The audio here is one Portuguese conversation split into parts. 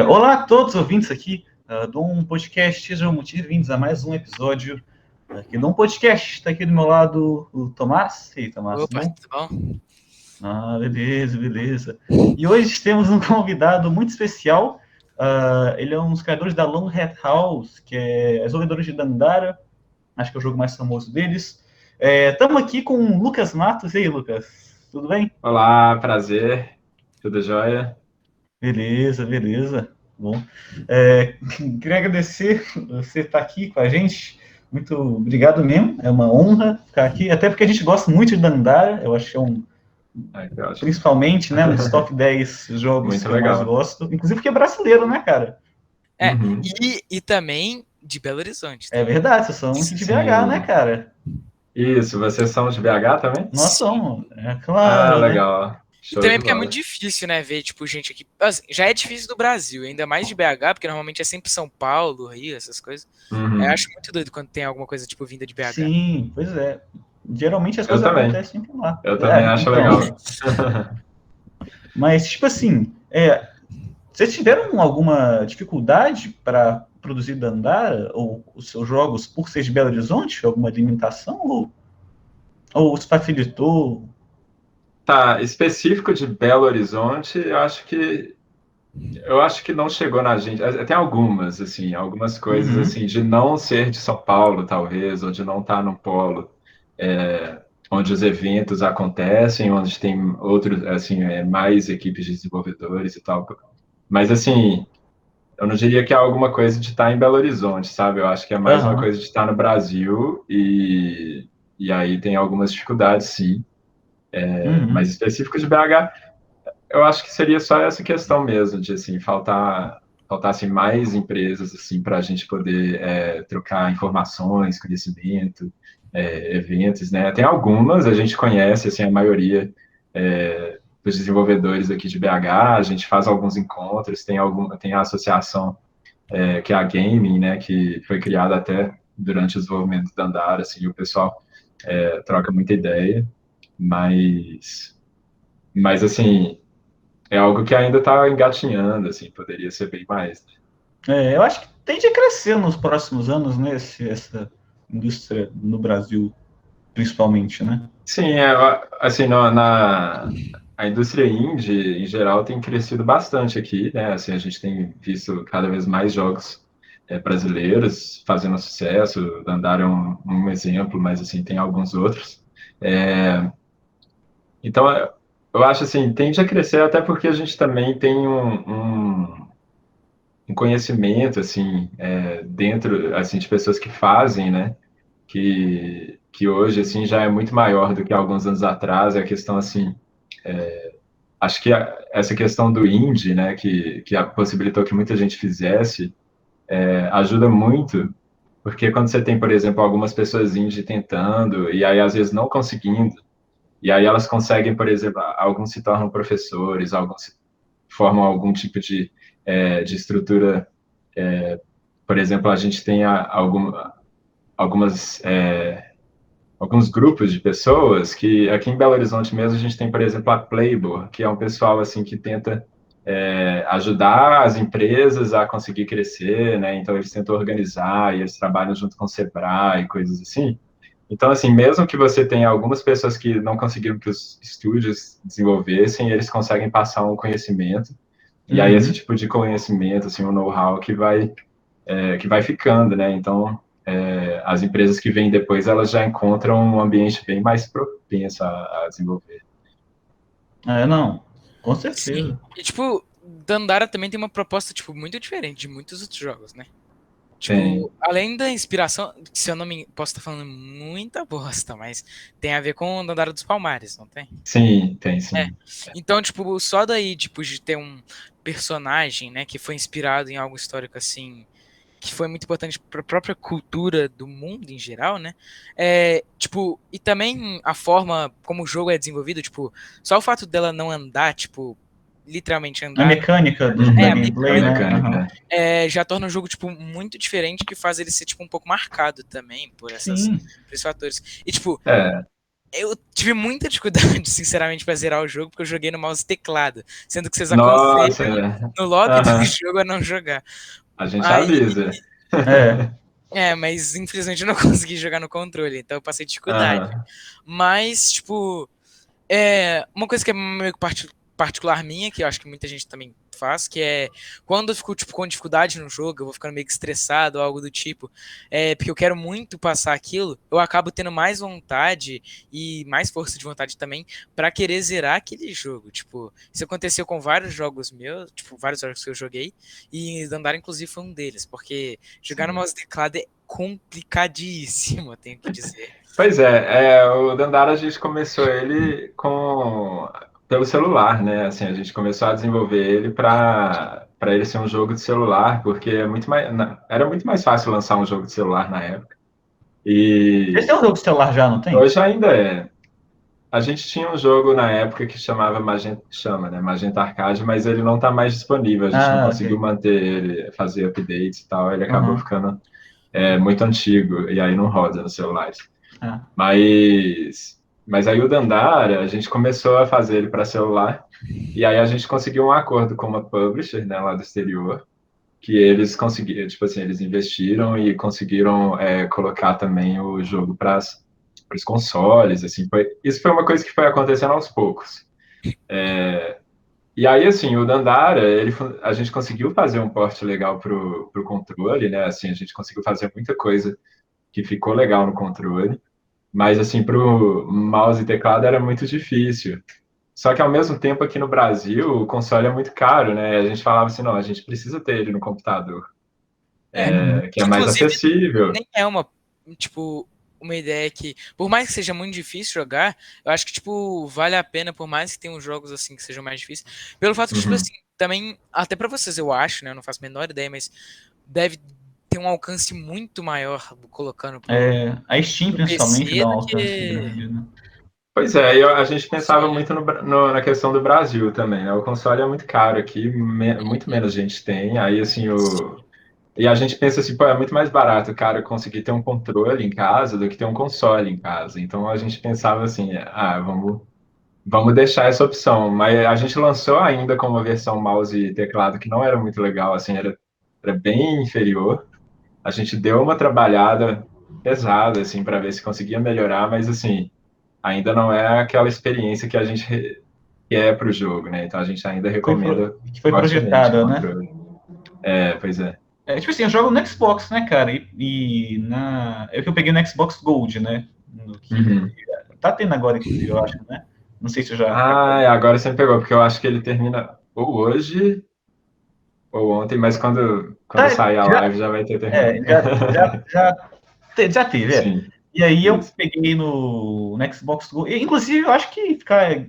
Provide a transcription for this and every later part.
Olá a todos os ouvintes aqui do Um Podcast, sejam muito bem-vindos a mais um episódio aqui do Um Podcast. Está aqui do meu lado o Tomás. E aí, Tomás, Opa, tudo bom? tudo bom? Beleza. E hoje temos um convidado muito especial. Ele é um dos criadores da Long Hat House, que é desenvolvedor de Dandara, acho que é o jogo mais famoso deles. Estamos aqui com o Lucas Matos. E aí, Lucas, tudo bem? Olá, prazer, tudo jóia? Beleza. Bom, queria agradecer você estar aqui com a gente. Muito obrigado mesmo. É uma honra ficar aqui, até porque a gente gosta muito de Dandara. Eu acho que é Que ótimo. principalmente, né, nos top 10 jogos Muito que eu mais legal. gosto. Inclusive porque é brasileiro, né, cara? Uhum. E também de Belo Horizonte. É verdade, vocês são aqui de BH, né, cara? Isso, vocês são de BH também? Nós Sim. somos, é claro, né? Legal. E Show também de porque é bola. muito difícil, né, ver, tipo, gente aqui. Assim, já é difícil do Brasil, ainda mais de BH, porque normalmente é sempre São Paulo, Rio, essas coisas. Uhum. Eu acho muito doido quando tem alguma coisa, tipo, vinda de BH. Sim, pois é. Geralmente as Eu coisas também. acontecem sempre lá. Eu também acho legal. Mas, tipo assim, vocês tiveram alguma dificuldade para produzir Dandara ou os seus jogos por ser de Belo Horizonte? Alguma limitação? Ou se facilitou? Tá, específico de Belo Horizonte, eu acho que não chegou na gente. Tem algumas, assim, algumas coisas, Uhum. assim, de não ser de São Paulo, talvez, ou de não estar no polo, onde os eventos acontecem, onde tem outros, assim, mais equipes de desenvolvedores e tal. Mas, assim, eu não diria que é alguma coisa de estar em Belo Horizonte, sabe? Eu acho que é mais uma Aham. coisa de estar no Brasil e aí tem algumas dificuldades, sim. Mas Uhum. específico de BH, eu acho que seria só essa questão mesmo, de assim, faltassem mais empresas assim para a gente poder trocar informações, conhecimento, eventos, né? Tem algumas, a gente conhece assim a maioria dos desenvolvedores aqui de BH, a gente faz alguns encontros, tem a associação que é a Gaming, né? Que foi criada até durante o desenvolvimento da Andara, assim, o pessoal troca muita ideia, mas assim é algo que ainda está engatinhando, assim, poderia ser bem mais. Eu acho que tende a crescer nos próximos anos, né? Essa indústria no Brasil, principalmente, né? Sim, assim, a indústria indie, em geral, tem crescido bastante aqui, né? Assim, a gente tem visto cada vez mais jogos brasileiros fazendo sucesso. O Dandara é um exemplo, mas, assim, tem alguns outros. Então, eu acho, assim, tende a crescer até porque a gente também tem um conhecimento, assim, dentro, assim, de pessoas que fazem, né? Que hoje assim já é muito maior do que alguns anos atrás. É a questão assim, acho que essa questão do indie, né, que possibilitou que muita gente fizesse, ajuda muito, porque quando você tem, por exemplo, algumas pessoas indie tentando e aí às vezes não conseguindo, e aí elas conseguem, por exemplo, alguns se tornam professores, alguns formam algum tipo de estrutura. Por exemplo, a gente tem algumas alguns grupos de pessoas que aqui em Belo Horizonte mesmo a gente tem, por exemplo, a Playboy, que é um pessoal assim que tenta ajudar as empresas a conseguir crescer, né? Então eles tentam organizar e eles trabalham junto com o Sebrae e coisas assim. Então, assim, mesmo que você tenha algumas pessoas que não conseguiram que os estúdios desenvolvessem, eles conseguem passar um conhecimento. E aí esse Uhum. tipo de conhecimento, assim, um know-how que vai ficando, né? Então, as empresas que vêm depois, elas já encontram um ambiente bem mais propenso a desenvolver. Não, com Sim. certeza. E, tipo, Dandara também tem uma proposta, tipo, muito diferente de muitos outros jogos, né? Tem, Tipo, além da inspiração, se eu não me posso estar falando muita bosta, mas tem a ver com o Dandara dos Palmares, não tem? sim, tem, É. sim. Então, tipo, só daí, tipo, de ter um personagem, né, que foi inspirado em algo histórico assim, que foi muito importante para a própria cultura do mundo em geral, né? Tipo, e também a forma como o jogo é desenvolvido, tipo, só o fato dela não andar, tipo, literalmente A andar, mecânica da Uhum, a gameplay, né? Aham. mecânica. já torna o jogo, tipo, muito diferente, que faz ele ser, tipo, um pouco marcado também por Sim. esses fatores. E, tipo, É, Eu tive muita dificuldade, sinceramente, pra zerar o jogo, porque eu joguei no mouse e teclado. Sendo que vocês Nossa, aconselham no lobby do aham, jogo a não jogar. a gente Aí, avisa. É. mas infelizmente eu não consegui jogar no controle, então eu passei dificuldade. Aham. Mas, tipo, uma coisa que é meio que particular minha, que eu acho que muita gente também faz, que é quando eu fico tipo, com dificuldade no jogo, eu vou ficando meio que estressado ou algo do tipo, porque eu quero muito passar aquilo, eu acabo tendo mais vontade e mais força de vontade também pra querer zerar aquele jogo. Tipo, isso aconteceu com vários jogos meus, tipo, vários jogos que eu joguei, e Dandara inclusive foi um deles, porque jogar no Sim. mouse e teclado é complicadíssimo, eu tenho que dizer. Pois o Dandara a gente começou ele pelo celular, né? Assim, a gente começou a desenvolver ele para ele ser um jogo de celular, porque era muito mais fácil lançar um jogo de celular na época. Esse é E um jogo de celular já, não tem? hoje ainda é. A gente tinha um jogo na época que chamava Magenta Arcade, mas ele não está mais disponível. A gente não Ah, conseguiu ok. manter ele, fazer updates e tal. Ele acabou Uhum. ficando muito antigo e aí não roda nos celulares. Ah. Mas aí o Dandara, a gente começou a fazer ele para celular, e aí a gente conseguiu um acordo com uma publisher, né, lá do exterior, que eles conseguiram, tipo assim, eles investiram e conseguiram colocar também o jogo para os consoles, assim, isso foi uma coisa que foi acontecendo aos poucos. E aí, assim, o Dandara, a gente conseguiu fazer um porte legal pro controle, né, assim, a gente conseguiu fazer muita coisa que ficou legal no controle, mas, assim, pro mouse e teclado era muito difícil. Só que, ao mesmo tempo, aqui no Brasil, o console é muito caro, né? A gente falava assim, não, a gente precisa ter ele no computador, Uhum. que é mais Inclusive, acessível. nem é tipo, uma ideia que, por mais que seja muito difícil jogar, eu acho que, tipo, vale a pena, por mais que tenham jogos, assim, que sejam mais difíceis, pelo fato de, tipo, Uhum. assim, também, até pra vocês, eu acho, né, eu não faço a menor ideia, mas deve ter um alcance muito maior colocando A Steam, pro principalmente, PC dá um do alcance que grande, né? Pois é, a gente pensava console. muito na questão do Brasil também, né? O console é muito caro aqui, muito menos gente tem, aí, assim, E a gente pensa assim, pô, é muito mais barato o cara conseguir ter um controle em casa do que ter um console em casa. Então a gente pensava assim, vamos deixar essa opção. Mas a gente lançou ainda com uma versão mouse e teclado que não era muito legal, assim, era bem inferior. A gente deu uma trabalhada pesada, assim, para ver se conseguia melhorar, mas assim, ainda não é aquela experiência que a gente quer para o jogo, né? Então a gente ainda Foi recomenda que foi fortemente o projetada, né? controle. Pois é. Tipo assim, eu jogo no Xbox, né, cara? É o que eu peguei no Xbox Gold, né? No que Uhum. tá tendo agora, inclusive, eu acho, né? Não sei se eu já acabou. Ah, agora você me pegou, porque eu acho que ele termina ou hoje ou ontem, mas quando Tá, sair a já, live já vai ter é, terminado. já teve, é. Sim, E aí eu isso. peguei no Xbox Gold. Inclusive, eu acho que ficar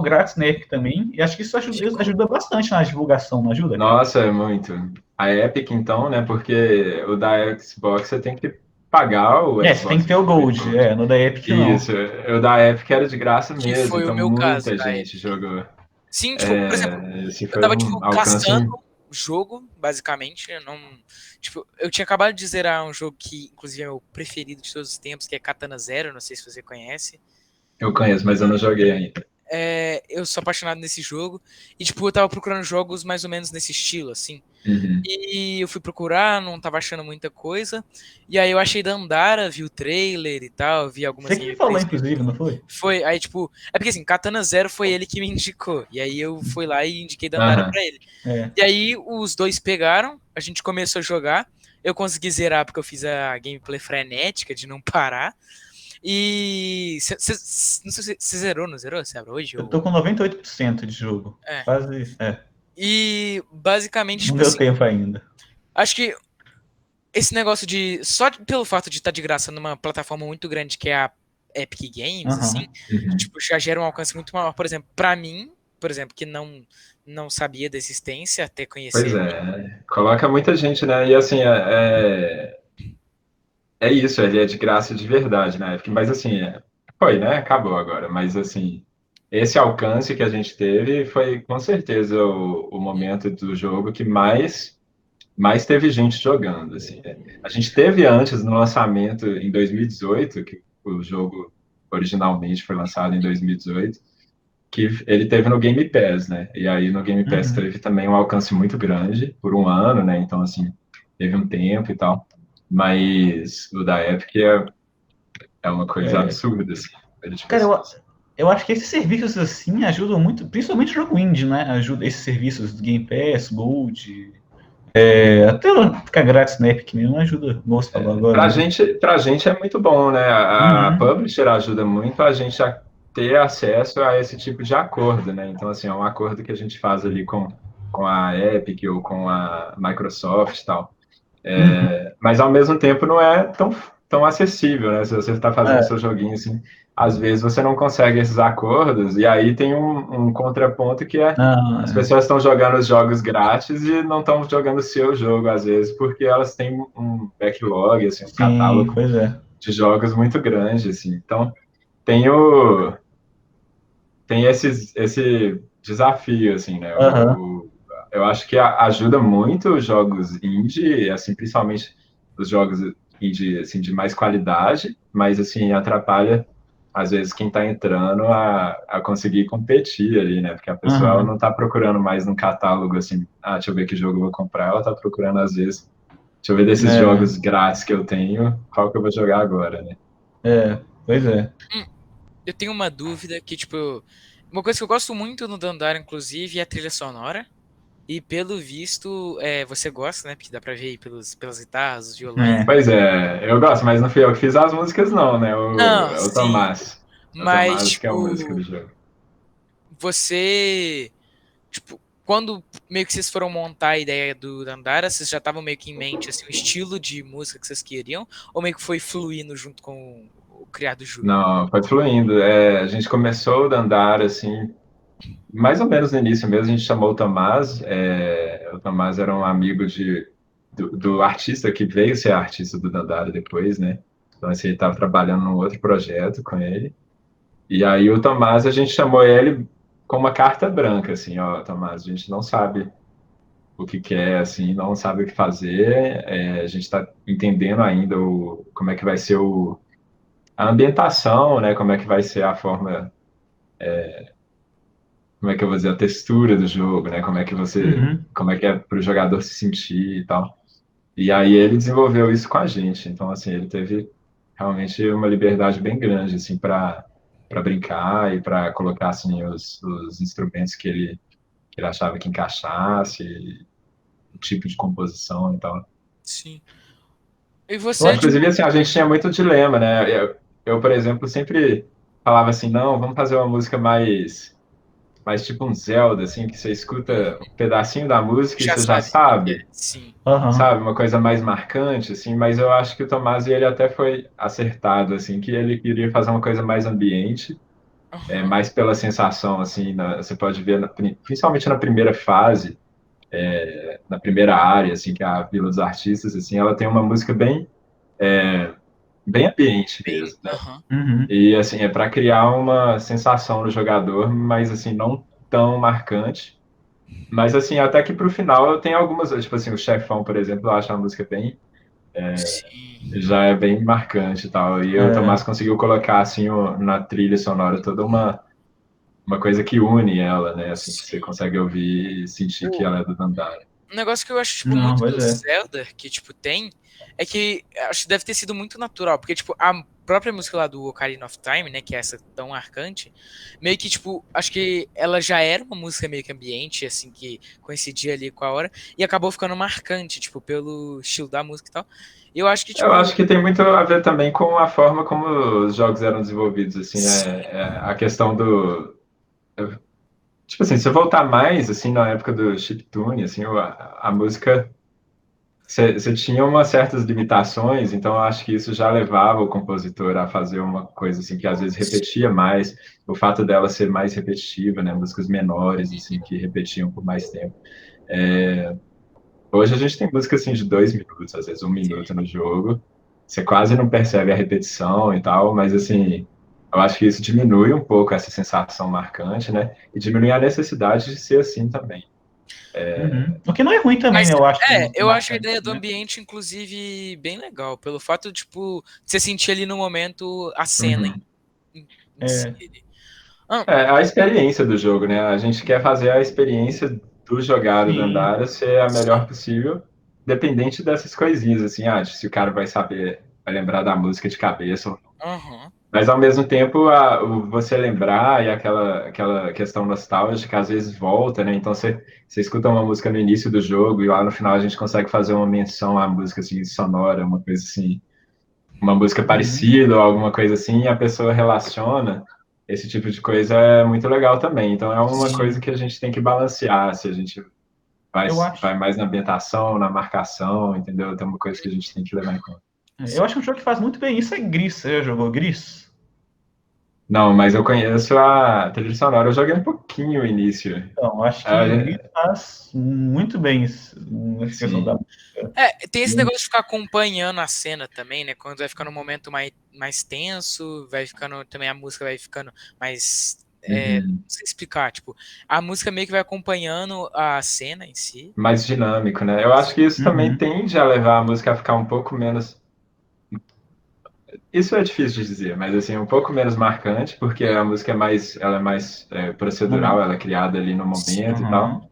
grátis na Epic também. E acho que isso Ficou. ajuda bastante na divulgação, não ajuda, cara? Nossa, é muito. A Epic, então, né? Porque o da Xbox você tem que pagar o Você tem Xbox que ter o Game Gold. Gold. No da Epic não. Isso, o da Epic era de graça Que mesmo, foi o então meu caso muita da gente Epic. jogou. Sim, tipo, por exemplo, Esse eu foi tava, um tipo, alcance. caçando o jogo, basicamente. Eu não. Tipo, eu tinha acabado de zerar um jogo que, inclusive, é meu preferido de todos os tempos, que é Katana Zero, não sei se você conhece. Eu conheço, mas eu não joguei ainda. Eu sou apaixonado nesse jogo. E, tipo, eu tava procurando jogos mais ou menos nesse estilo, assim. Uhum. E eu fui procurar, não tava achando muita coisa. E aí eu achei Dandara, vi o trailer e tal, vi Você algumas que me falou, gameplays. inclusive, não foi? Foi, aí tipo, é porque assim, Katana Zero foi ele que me indicou. E aí eu fui lá e indiquei Dandara Aham. pra ele. É. E aí os dois pegaram, a gente começou a jogar. Eu consegui zerar porque eu fiz a gameplay frenética de não parar. E não sei se você zerou, não zerou? Você zerou hoje? Eu tô com 98% de jogo. É. Quase. E basicamente, Não tipo deu assim, tempo ainda. acho que esse negócio de. Só pelo fato de estar de graça numa plataforma muito grande que é a Epic Games, assim, Aham. Uhum. tipo, já gera um alcance muito maior. Por exemplo, pra mim, por exemplo, que não sabia da existência até Pois conhecer. é, coloca muita gente, né? E assim, é isso, ele é de graça de verdade na Epic, mas assim, foi, né? Acabou agora, mas assim, esse alcance que a gente teve foi com certeza o momento do jogo que mais teve gente jogando, assim. A gente teve antes, no lançamento em 2018, que o jogo originalmente foi lançado em 2018, que ele teve no Game Pass, né? E aí no Game Pass Uhum. teve também um alcance muito grande, por um ano, né? Então, assim, teve um tempo e tal. Mas o da Epic é uma coisa É, absurda, assim, número de cara, pessoas. eu acho que esses serviços assim ajudam muito, principalmente o jogo indie, né? Ajuda esses serviços do Game Pass, Gold, até ficar grátis na Epic mesmo ajuda, como você falou agora, né? Pra gente é muito bom, né? A Uhum. publisher ajuda muito a gente a ter acesso a esse tipo de acordo, né? Então, assim, é um acordo que a gente faz ali com a Epic ou com a Microsoft e tal. Uhum. Mas, ao mesmo tempo, não é tão acessível, né? Se você está fazendo É. seu joguinho, assim, às vezes você não consegue esses acordos, e aí tem um contraponto que é Não, as pessoas estão jogando os jogos grátis e não estão jogando o seu jogo, às vezes, porque elas têm um backlog, assim, um sim, catálogo pois é. de jogos muito grande, assim. Então, tem, tem esse desafio, assim, né? Aham. Eu acho que ajuda muito os jogos indie, assim, principalmente os jogos indie, assim, de mais qualidade, mas, assim, atrapalha, às vezes, quem está entrando a conseguir competir ali, né? Porque a pessoa ela não Aham. está procurando mais no catálogo, assim, deixa eu ver que jogo eu vou comprar, ela está procurando, às vezes, deixa eu ver desses É, jogos grátis que eu tenho, qual que eu vou jogar agora, né? pois é. Hum, eu tenho uma dúvida que, tipo, uma coisa que eu gosto muito no Dandara, inclusive, é a trilha sonora. E pelo visto, você gosta, né? Porque dá pra ver aí pelas guitarras, os violões. É. Pois é, eu gosto, mas não fui eu que fiz as músicas, não, né? Não, É o sim. Tomás. É o Mas, Tomás que é a música do tipo, jogo. você. Tipo, quando meio que vocês foram montar a ideia do Dandara, vocês já estavam meio que em mente, assim, o estilo de música que vocês queriam? Ou meio que foi fluindo junto com o criado do jogo? Não, foi fluindo. A gente começou o Dandara, assim, mais ou menos no início mesmo, a gente chamou o Tomás. O Tomás era um amigo do artista que veio ser artista do Dandara depois, né? Então, assim, ele estava trabalhando num outro projeto com ele. E aí o Tomás, a gente chamou ele com uma carta branca, assim, ó, Tomás, a gente não sabe o que quer, assim, não sabe o que fazer. A gente está entendendo ainda como é que vai ser a ambientação, né? Como é que vai ser a forma, como é que eu vou dizer, a textura do jogo, né? Uhum. Como é que é para o jogador se sentir e tal. E aí ele desenvolveu isso com a gente. Então, assim, ele teve realmente uma liberdade bem grande, assim, para brincar e para colocar, assim, os instrumentos que ele achava que encaixasse, o tipo de composição e tal. Sim. E Eu você, acho que. tipo, Inclusive, assim, a gente tinha muito dilema, né? Por exemplo, sempre falava assim, não, vamos fazer uma música mais tipo um Zelda, assim, que você escuta um pedacinho da música e já você já sabe qual que é? sabe, Sim. Aham. sabe? Uma coisa mais marcante, assim, mas eu acho que o Tomás, ele até foi acertado, assim, que ele queria fazer uma coisa mais ambiente, Aham. mais pela sensação, assim, você pode ver, principalmente na primeira fase, na primeira área, assim, que é a Vila dos Artistas, assim, ela tem uma música bem ambiente Bem. mesmo, né? Aham. Uhum. E assim, é para criar uma sensação no jogador, mas assim, não tão marcante. Mas assim, até que pro final eu tenho algumas, tipo assim, o Chefão, por exemplo, eu acho a música bem, Sim. já é bem marcante e tal. E o É. Tomás conseguiu colocar assim na trilha sonora toda uma coisa que une ela, né? Assim, que você Sim. consegue ouvir e sentir que O, ela é do Dandara. um negócio que eu acho, tipo, Não, muito pois do é. Zelda, que, tipo, tem, é que acho que deve ter sido muito natural, porque, tipo, a própria música lá do Ocarina of Time, né, que é essa tão marcante, meio que, tipo, acho que ela já era uma música meio que ambiente, assim, que coincidia ali com a hora, e acabou ficando marcante, tipo, pelo estilo da música e tal. E eu acho que, Eu tipo, acho que tem muito a ver também com a forma como os jogos eram desenvolvidos, assim, sim, a questão tipo assim, se eu voltar mais, assim, na época do chiptune, assim, a música, você tinha umas certas limitações, então eu acho que isso já levava o compositor a fazer uma coisa, assim, que às vezes repetia mais, o fato dela ser mais repetitiva, né, músicas menores, assim, que repetiam por mais tempo. Hoje a gente tem música, assim, de 2 minutos, às vezes 1 minuto no jogo, você quase não percebe a repetição e tal, mas, assim, eu acho que isso diminui um pouco essa sensação marcante, né, e diminui a necessidade de ser assim também. Uhum. O que não é ruim também, mas né? Eu acho que música eu acho a marcante, ideia do né? ambiente, inclusive, bem legal, pelo fato, tipo, de você sentir ali no momento a cena Uhum. inserir. É a experiência do jogo, né? A gente quer fazer a experiência do jogar o Sim. Dandara ser a melhor Sim. possível, dependente dessas coisinhas, assim, se o cara vai saber, vai lembrar da música de cabeça ou não. Aham. Mas ao mesmo tempo, você lembrar e aquela questão nostálgica às vezes volta, né? Então você escuta uma música no início do jogo e lá no final a gente consegue fazer uma menção à música assim, sonora, uma coisa assim, uma música Uhum. parecida ou alguma coisa assim, e a pessoa relaciona. Esse tipo de coisa é muito legal também. Então é uma coisa Sim. que a gente tem que balancear, se a gente vai, Eu acho. vai mais na ambientação, na marcação, entendeu? Tem uma coisa que a gente tem que levar em conta. Eu acho que um jogo que faz muito bem isso é Gris. Você já jogou Gris? Não, mas eu conheço a trilha sonora. Eu joguei um pouquinho o início. Então, acho que Gris faz muito bem isso, nessa questão da Sim. música. Tem esse negócio de ficar acompanhando a cena também, né? Quando vai ficando um momento mais tenso, vai ficando também a música vai ficando mais. Não sei explicar, tipo, a música meio que vai acompanhando a cena em si. Mais dinâmico, né? Eu acho que isso também Uhum. tende a levar a música a ficar um pouco menos. Isso é difícil de dizer, mas assim, um pouco menos marcante, porque a música ela é mais procedural, Momento. ela é criada ali no momento e tal. Uhum.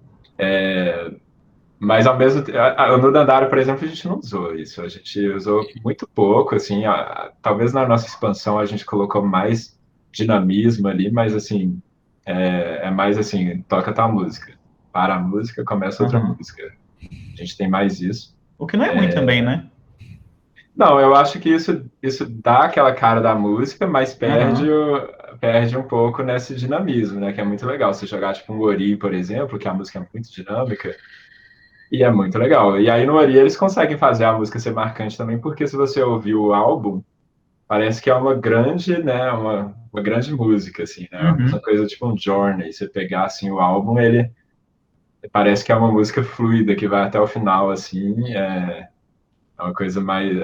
Mas ao mesmo tempo, no Dandara, por exemplo, a gente não usou isso. A gente usou muito pouco, assim, talvez na nossa expansão a gente colocou mais dinamismo ali, mas assim, é mais assim, toca tal música, para a música, começa outra Uhum. música. A gente tem mais isso. O que não é ruim também, né? Não, eu acho que isso dá aquela cara da música, mas Uhum. perde um pouco nesse dinamismo, né? Que é muito legal. Você jogar tipo um Ori, por exemplo, que a música é muito dinâmica, e é muito legal. E aí no Ori eles conseguem fazer a música ser marcante também, porque se você ouvir o álbum, parece que é uma grande, né? Uma grande música, assim, né? A mesma Uhum. coisa tipo um Journey. Você pegar assim o álbum, ele parece que é uma música fluida que vai até o final, assim. É uma coisa mais.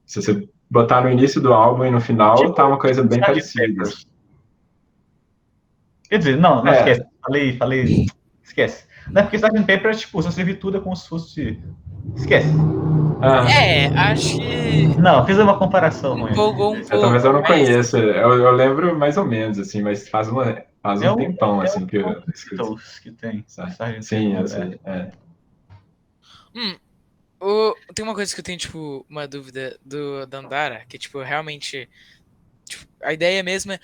Se você botar no início do álbum e no final, tá uma coisa Tipo bem Sgt. parecida. Peppers. Não, Quer dizer, não esquece. É, Falei, esquece. Não é porque Sgt. Peppers, tipo, se você vir tudo é como se fosse. Esquece. Acho que Não, fiz uma comparação ruim. empolgou um talvez eu pouco, não mas conheça. Eu lembro mais ou menos, assim, mas faz É um o, tempão, é o assim, que eu escuto. Beatles que tem. Sabe? Sgt. Sim, eu Peppers, sei. hum, tem uma coisa que eu tenho, tipo, uma dúvida do Dandara, que, tipo, realmente, tipo, a ideia mesmo é,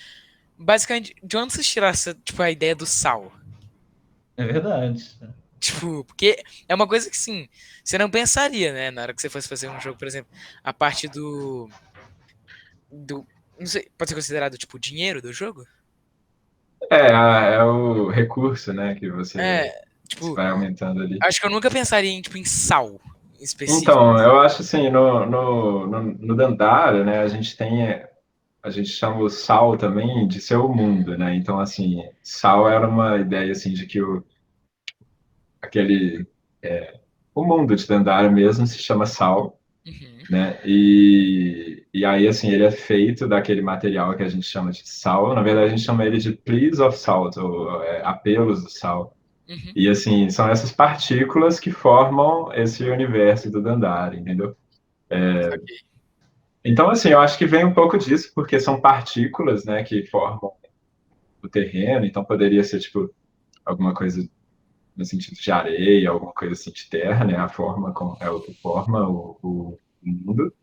basicamente, de onde vocês tiraram essa, tipo, a ideia do sal? É verdade. Tipo, porque é uma coisa que, sim, você não pensaria, né, na hora que você fosse fazer um jogo, por exemplo, a parte do, não sei, pode ser considerado, tipo, o dinheiro do jogo? É o recurso, né, que você Tipo, vai aumentando ali. acho que eu nunca pensaria em, tipo, em sal em específico. Então, eu acho assim, no Dandara, né, a gente chama o sal também de ser o mundo, né? Então, assim, sal era uma ideia assim de que aquele o mundo de Dandara mesmo se chama sal, Uhum, né? E aí, assim, ele é feito daquele material que a gente chama de sal. Na verdade, a gente chama ele de pleas of salt, ou apelos do sal. uhum, E, assim, são essas partículas que formam esse universo do Dandara, entendeu? saquei. Então, assim, eu acho que vem um pouco disso, porque são partículas, né, que formam o terreno, então poderia ser, tipo, alguma coisa no sentido de areia, alguma coisa assim de terra, né, a forma como é o que forma o mundo.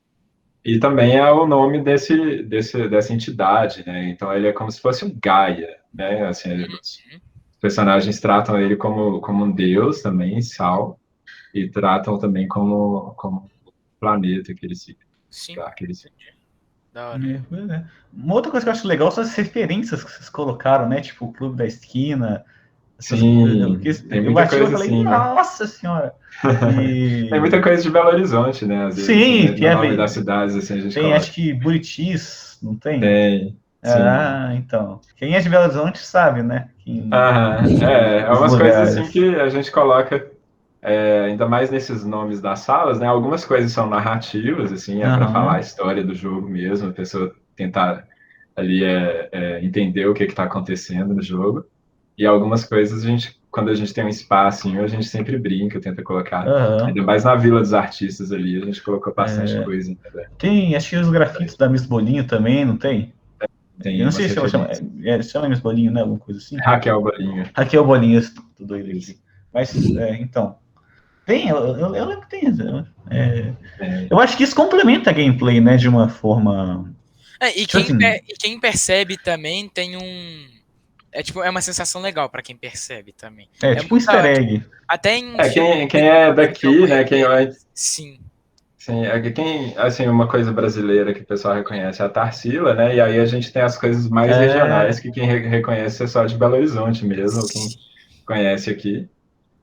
E também é o nome dessa entidade, né, então ele é como se fosse um Gaia, né, assim, os Uhum, personagens tratam ele como um deus também, Sal, e tratam também como planeta que ele se, sim, lugar que ele se. entendi. Da hora. Pois é. Uma outra coisa que eu acho legal são as referências que vocês colocaram, né? Tipo, o Clube da Esquina, essas coisas. Porque Sim, tem eu muita bati e coisa falei, assim, né? nossa senhora! Tem muita E coisa de Belo Horizonte, né? Às vezes, assim, sim, no nome das cidades, assim, a gente tem acho coloca. que Buritis, não tem? Tem, sim. Ah, então. Quem é de Belo Horizonte sabe, né? Aham, Os umas coisas assim lugares. que a gente coloca, ainda mais nesses nomes das salas, né? Algumas coisas são narrativas, assim, é para falar a Aham. história do jogo mesmo, a pessoa tentar ali entender o que está acontecendo no jogo. E algumas coisas quando a gente tem um espacinho, a gente sempre brinca, tenta colocar. Aham. Ainda mais na Vila dos Artistas ali, a gente colocou bastante É, coisa, né? tem, acho que os grafites da Miss Bolinho também, não tem? Tem Eu não umas sei se ela chama. referências. Chama Miss Bolinho, né? Alguma coisa assim. Raquel Bolinha. Raquel Bolinhas, tô doido Isso. aqui. Mas, então. Tem, eu lembro que tem. É, Eu acho que isso complementa a gameplay, né? De uma forma. E Tipo assim, quem percebe também tem um. É uma sensação legal pra quem percebe também. É tipo um muito da easter hora, tipo, egg. até em filme quem é daqui, né? sim. Sim, assim, uma coisa brasileira que o pessoal reconhece é a Tarsila, né? E aí a gente tem as coisas mais regionais que quem reconhece é só de Belo Horizonte mesmo, quem conhece aqui.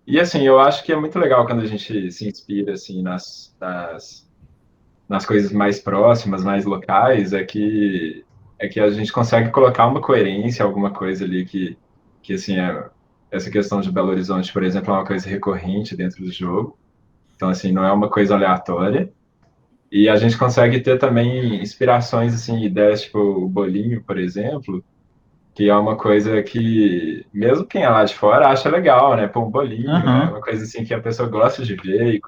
E assim, eu acho que é muito legal quando a gente se inspira assim nas coisas mais próximas, mais locais, é que a gente consegue colocar uma coerência, alguma coisa ali que assim, essa questão de Belo Horizonte, por exemplo, é uma coisa recorrente dentro do jogo. Então, assim, não é uma coisa aleatória. E a gente consegue ter também inspirações, assim, ideias, tipo o bolinho, por exemplo, que é uma coisa que, mesmo quem é lá de fora, acha legal, né? Pô, um bolinho, é Aham, uma coisa, assim, que a pessoa gosta de ver e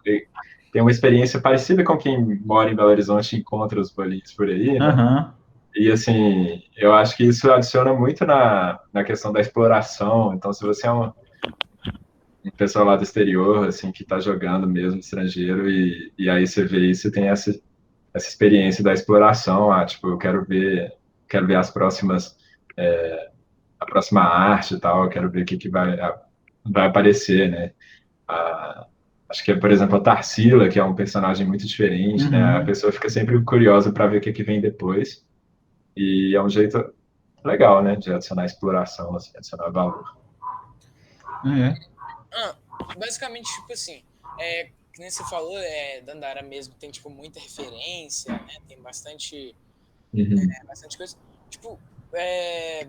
tem uma experiência parecida com quem mora em Belo Horizonte e encontra os bolinhos por aí, né? aham. E, assim, eu acho que isso adiciona muito na questão da exploração. Então, se você é um pessoal lá do exterior, assim, que está jogando mesmo estrangeiro e aí você vê isso, tem essa experiência da exploração, tipo, eu quero ver a próxima arte e tal, eu quero ver o que vai aparecer, né? A- Acho que é, por exemplo, a Tarsila, que é um personagem muito diferente, né? A Uhum. pessoa fica sempre curiosa para ver o que vem depois, e é um jeito legal, né, de adicionar exploração, assim, adicionar valor. É. Ah, basicamente, tipo assim, que nem você falou, Dandara mesmo tem, tipo, muita referência, né? Tem Uhum. bastante coisa. Tipo,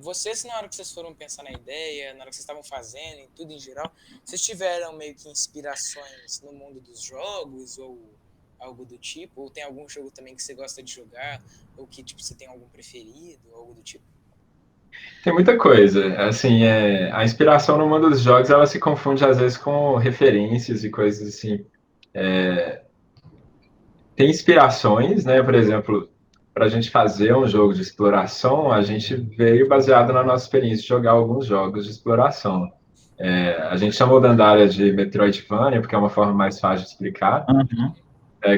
vocês, na hora que vocês foram pensar na ideia, na hora que vocês estavam fazendo e tudo em geral, vocês tiveram meio que inspirações no mundo dos jogos ou algo do tipo? Ou tem algum jogo também que você gosta de jogar? Ou que, tipo, você tem algum preferido, algo do tipo? Tem muita coisa, assim, a inspiração no mundo dos jogos, ela se confunde às vezes com referências e coisas assim. Tem inspirações, né? Por exemplo, para a gente fazer um jogo de exploração, a gente veio baseado na nossa experiência de jogar alguns jogos de exploração. A gente chamou Dandara de Metroidvania, porque é uma forma mais fácil de explicar, Aham.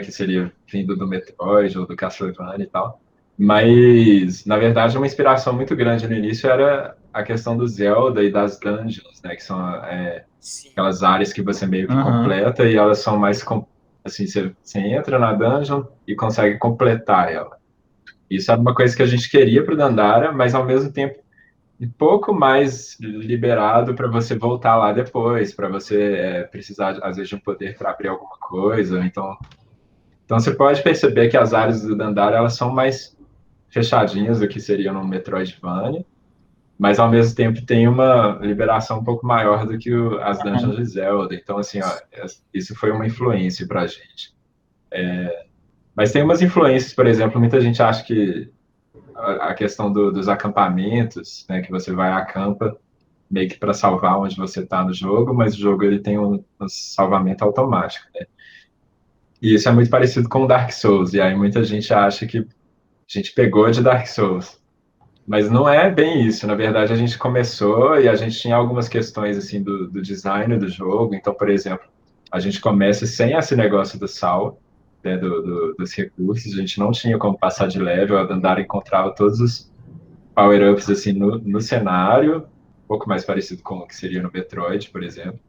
que seria vindo do Metroid ou do Castlevania e tal. Mas, na verdade, uma inspiração muito grande no início era a questão do Zelda e das dungeons, né? Que são Sim. aquelas áreas que você meio que Aham. completa e elas são mais assim, você entra na dungeon e consegue completar ela. Isso era uma coisa que a gente queria para o Dandara, mas ao mesmo tempo um pouco mais liberado para você voltar lá depois, para você precisar às vezes de um poder para abrir alguma coisa. Então você pode perceber que as áreas do Dandara elas são mais fechadinhas do que seriam no Metroidvania, mas ao mesmo tempo tem uma liberação um pouco maior do que as dungeons de Zelda. Então, assim, ó, isso foi uma influência para a gente. Mas tem umas influências, por exemplo, muita gente acha que a questão dos acampamentos, né, que você vai a acampa meio que para salvar onde você está no jogo, mas o jogo ele tem um salvamento automático, né? E isso é muito parecido com o Dark Souls, e aí muita gente acha que a gente pegou de Dark Souls. Mas não é bem isso. Na verdade, a gente começou e a gente tinha algumas questões assim do design do jogo. Então, por exemplo, a gente começa sem esse negócio do sal, né, dos recursos. A gente não tinha como passar de level. A Dandara encontrava todos os power-ups assim no cenário, um pouco mais parecido com o que seria no Metroid, por exemplo.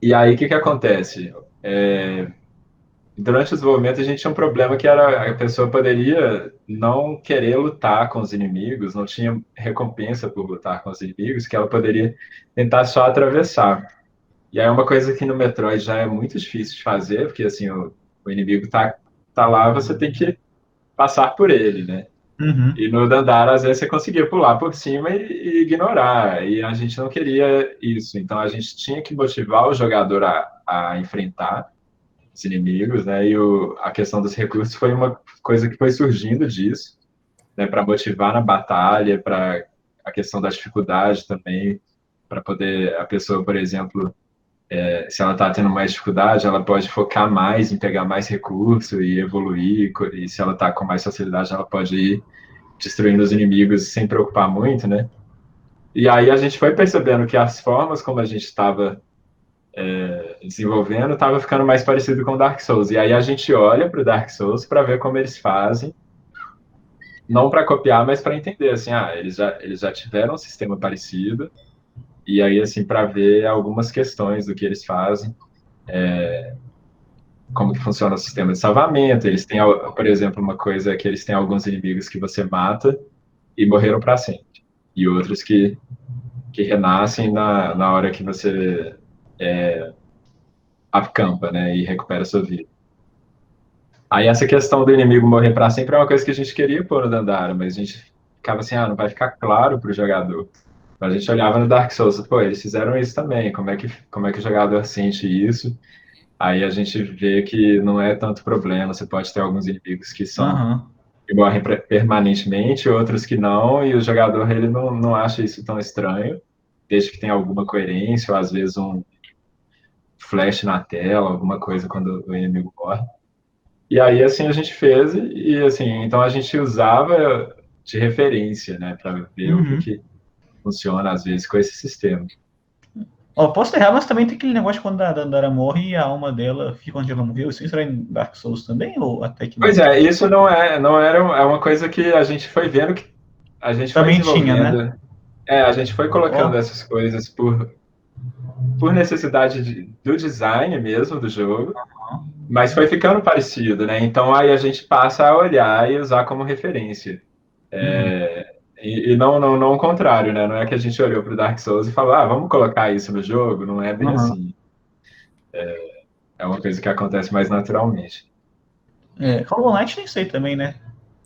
E aí, o que que acontece? Durante o desenvolvimento, a gente tinha um problema que era a pessoa poderia não querer lutar com os inimigos, não tinha recompensa por lutar com os inimigos, que ela poderia tentar só atravessar. E aí é uma coisa que no Metroid já é muito difícil de fazer, porque assim, o inimigo tá lá, você tem que passar por ele, né? Uhum. E no Dandara, às vezes, você conseguia pular por cima e ignorar, e a gente não queria isso. Então, a gente tinha que motivar o jogador a enfrentar os inimigos, né? E a questão dos recursos foi uma coisa que foi surgindo disso, né? Para motivar na batalha, para a questão da dificuldade também, para poder a pessoa, por exemplo, se ela está tendo mais dificuldade, ela pode focar mais em pegar mais recurso e evoluir, e se ela está com mais facilidade, ela pode ir destruindo os inimigos sem preocupar muito, né? E aí a gente foi percebendo que as formas como a gente estava desenvolvendo estava ficando mais parecido com o Dark Souls. E aí a gente olha para o Dark Souls para ver como eles fazem, não para copiar, mas para entender, assim, eles já tiveram um sistema parecido, e aí, assim, para ver algumas questões do que eles fazem, como que funciona o sistema de salvamento. Eles têm, por exemplo, uma coisa que eles têm alguns inimigos que você mata e morreram para sempre, e outros que renascem na hora que você acampa, né, e recupera sua vida. Aí essa questão do inimigo morrer para sempre é uma coisa que a gente queria pôr no Dandara, mas a gente ficava assim, não vai ficar claro para o jogador. Mas a gente olhava no Dark Souls, pô, eles fizeram isso também, como é que o jogador sente isso? Aí a gente vê que não é tanto problema, você pode ter alguns inimigos Aham. que morrem permanentemente, outros que não, e o jogador ele não acha isso tão estranho, desde que tenha alguma coerência, ou às vezes um flash na tela, alguma coisa quando o inimigo morre. E aí, assim, a gente fez, e assim, então a gente usava de referência, né, para ver o Uhum. que funciona, às vezes, com esse sistema. Ó, posso errar, mas também tem aquele negócio de quando a Dandara morre e a alma dela fica onde ela morreu. Isso será em Dark Souls também, ou até que Pois não? é, isso não era, é uma coisa que a gente foi vendo que a gente foi Também tinha, né? desenvolvendo, a gente foi colocando Ó. essas coisas por necessidade do design mesmo do jogo, mas foi ficando parecido, né? Então aí a gente passa a olhar e usar como referência. Uhum. E não o contrário, né? Não é que a gente olhou para o Dark Souls e falou, vamos colocar isso no jogo, não é bem Aham. assim. É uma coisa que acontece mais naturalmente. Hollow Knight nem sei também, né?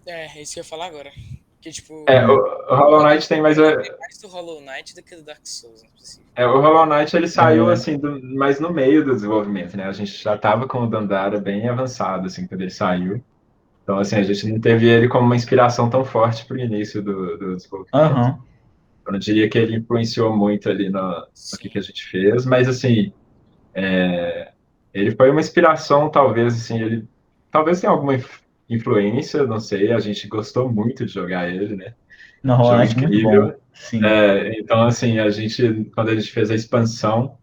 É isso que eu ia falar agora. Que, tipo, O Hollow Knight tem mais. eu mais do Hollow Knight do que do Dark Souls, não é possível. O Hollow Knight ele saiu É. assim, mais no meio do desenvolvimento, né? A gente já estava com o Dandara bem avançado, assim, quando ele saiu. Então, assim, a gente não teve ele como uma inspiração tão forte para o início do desenvolvimento. Aham. Eu não diria que ele influenciou muito ali no que Sim. a gente fez, mas, assim, ele foi uma inspiração, talvez, assim, ele talvez tenha alguma influência, não sei, a gente gostou muito de jogar ele, né? Não, Hollow Jogo Knight é muito bom. incrível. Sim. Então, assim, quando a gente fez a expansão,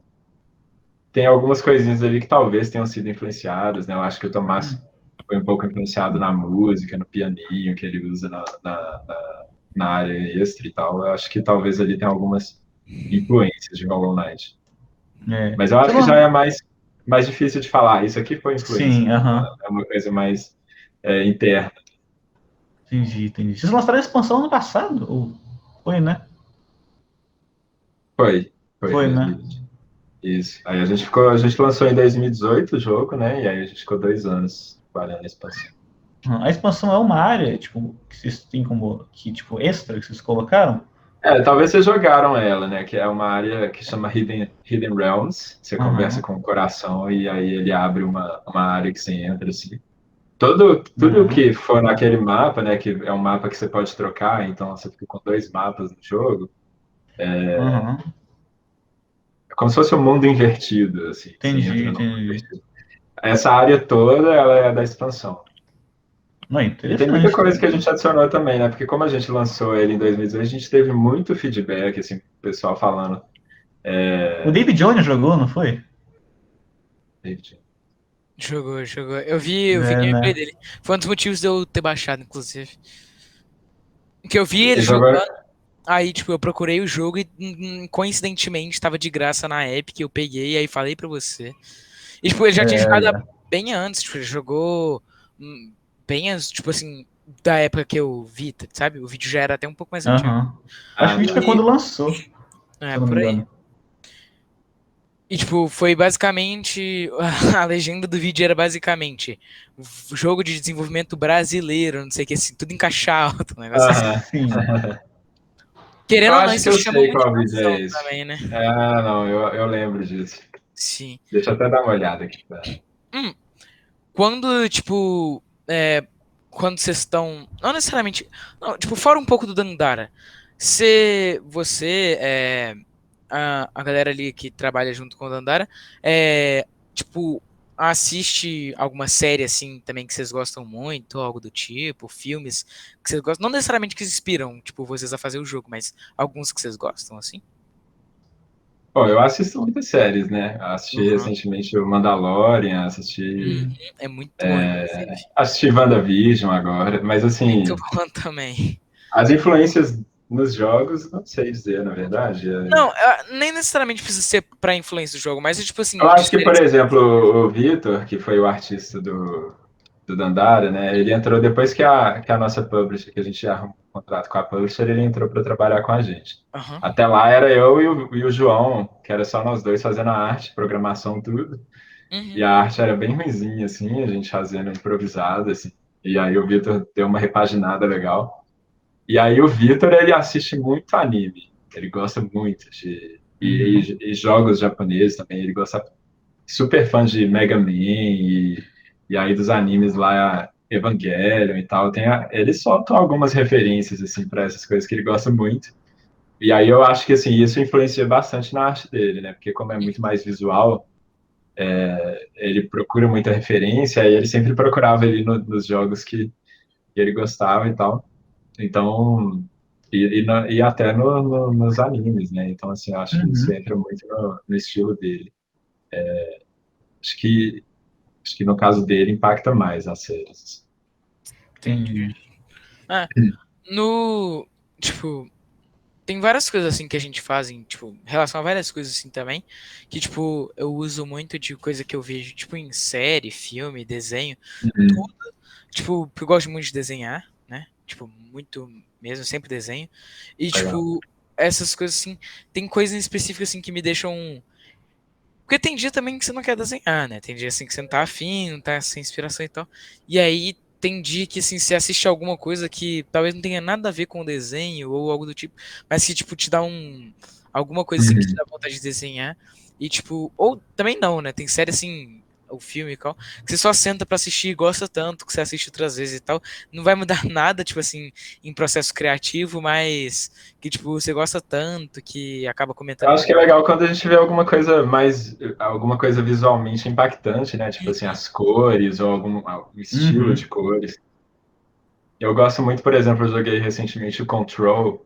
tem algumas coisinhas ali que talvez tenham sido influenciadas, né? Eu acho que o Tomás foi um pouco influenciado na música, no pianinho que ele usa na área extra e tal. Eu acho que talvez ali tenha algumas influências de Hollow Knight. É. Mas eu acho Sei que já lá. é mais difícil de falar. Isso aqui foi influência, Sim, né? aham. É uma coisa mais interna. Entendi, entendi. Vocês lançaram a expansão ano passado? Foi, né? Foi Foi, né? 2020. Isso. Aí a gente lançou em 2018 o jogo, né? E aí a gente ficou 2 anos trabalhando na expansão. A expansão é uma área, tipo, que vocês têm como, que, tipo, extra que vocês colocaram? Talvez vocês jogaram ela, né? Que é uma área que chama Hidden Realms. Você conversa Aham. com o coração e aí ele abre uma área que você entra, assim. Tudo Aham. que for naquele mapa, né? Que é um mapa que você pode trocar, então você fica com 2 mapas no jogo. Aham. É como se fosse um mundo invertido, assim. Você Entendi, entra no mundo entendi. invertido. Essa área toda, ela é da expansão. Não, é E tem muita interessante, coisa que a interessante. gente adicionou também, né? Porque como a gente lançou ele em 2018, a gente teve muito feedback, assim, o pessoal falando. O David Jones jogou, não foi? Jogou, jogou. Eu vi É, gameplay né? dele. Foi um dos motivos de eu ter baixado, inclusive. Que eu vi ele Ele jogou. jogando, aí, tipo, eu procurei o jogo e, coincidentemente, tava de graça na Epic, eu peguei e aí falei pra você. E, tipo, ele já tinha jogado É. bem antes, tipo, ele jogou bem antes, tipo assim, da época que eu vi, sabe? O vídeo já era até um pouco mais antigo. Aham. Acho que Ah, o vídeo foi E, quando lançou, se é, eu não me por aí. engano. E, tipo, foi basicamente. A legenda do vídeo era basicamente jogo de desenvolvimento brasileiro, não sei o que, assim, tudo em caixa alta, um negócio assim. aham. Sim. Eu Querendo ou não, acho que isso eu chama sei muita qual vídeo é atenção esse. também, né? Não, eu lembro disso. Sim. Deixa eu até dar uma olhada aqui. Hum, quando, tipo. Quando vocês estão. Não necessariamente. Não, tipo, fora um pouco do Dandara. Você, a galera ali que trabalha junto com o Dandara, tipo, assiste alguma série assim também que vocês gostam muito, ou algo do tipo, filmes que vocês gostam, não necessariamente que inspiram, tipo, vocês a fazer o jogo, mas alguns que vocês gostam, assim? Bom, eu assisto muitas séries, né? Assisti Aham. recentemente o Mandalorian, Uhum. É muito bom, inclusive. assisti WandaVision agora, mas Muito assim, bom também. as influências nos jogos, não sei dizer, na verdade. Não, nem necessariamente precisa ser pra influência do jogo, mas é tipo Eu assim, de acho que, por séries. exemplo, o Vitor, que foi o artista do Dandara, né? Ele entrou depois que a nossa publisher, que a gente arrumou um contrato com a publisher, ele entrou para trabalhar com a gente. Aham. Até lá era eu e o João, que era só nós dois fazendo a arte, programação, tudo. E Uhum. a arte era bem ruinzinha, assim, a gente fazendo improvisado, assim. E aí o Vitor deu uma repaginada legal. E aí o Vitor, ele assiste muito anime. Ele gosta muito Uhum. e jogos japoneses também. Ele gosta super fã de Mega Man e aí dos animes lá, Evangelion e tal. Eles soltam algumas referências, assim, para essas coisas que ele gosta muito. E aí eu acho que, assim, isso influencia bastante na arte dele, né? Porque como é muito mais visual, ele procura muita referência, e ele sempre procurava ali nos jogos que ele gostava e tal. Então, e até nos animes, né? Então, assim, eu acho que isso Uhum. entra muito no estilo dele. Acho que, acho que no caso dele impacta mais as séries. Entendi. Entendi. Ah, no. Tipo, tem várias coisas assim que a gente faz, em, tipo, em relação a várias coisas assim também, que, tipo, eu uso muito de coisa que eu vejo, tipo, em série, filme, desenho, Uhum. tudo. Tipo, porque eu gosto muito de desenhar, né? Tipo, muito mesmo, sempre desenho. E, Legal. tipo, essas coisas assim, tem coisas específicas assim que me deixam. Porque tem dia também que você não quer desenhar, né? Tem dia assim que você não tá afim, não tá sem inspiração e tal. E aí tem dia que assim, você assiste alguma coisa que talvez não tenha nada a ver com o desenho ou algo do tipo, mas que tipo te dá alguma coisa assim que te Uhum. dá vontade de desenhar. E tipo, ou também não, né? Tem série assim, o filme e tal, que você só senta pra assistir e gosta tanto que você assiste outras vezes e tal. Não vai mudar nada, tipo assim, em processo criativo, mas que tipo, você gosta tanto que acaba Eu comentando acho que é com. legal quando a gente vê alguma coisa visualmente impactante, né? Tipo assim, as cores ou algum estilo Uhum. de cores. Eu gosto muito, por exemplo, eu joguei recentemente o Control,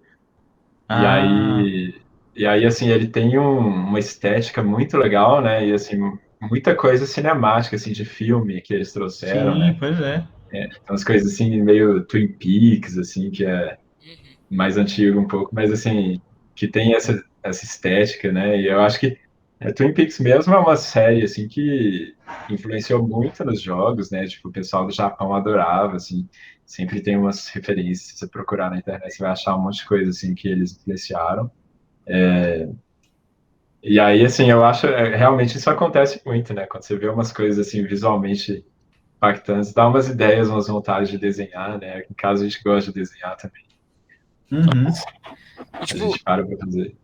e Ah, aí, e aí assim, ele tem uma estética muito legal, né? E assim, muita coisa cinemática, assim, de filme que eles trouxeram, sim, né? pois é. Então, as coisas assim, meio Twin Peaks, assim, que é Uhum. mais antigo um pouco, mas assim, que tem essa estética, né? E eu acho que Twin Peaks mesmo é uma série, assim, que influenciou muito nos jogos, né? Tipo, o pessoal do Japão adorava, assim, sempre tem umas referências, se você procurar na internet, você vai achar um monte de coisa, assim, que eles influenciaram. E aí, assim, eu acho, realmente isso acontece muito, né? Quando você vê umas coisas, assim, visualmente impactantes, dá umas ideias, umas vontades de desenhar, né? Em casa a gente gosta de desenhar também, Uhum. E, a tipo, gente para pra fazer.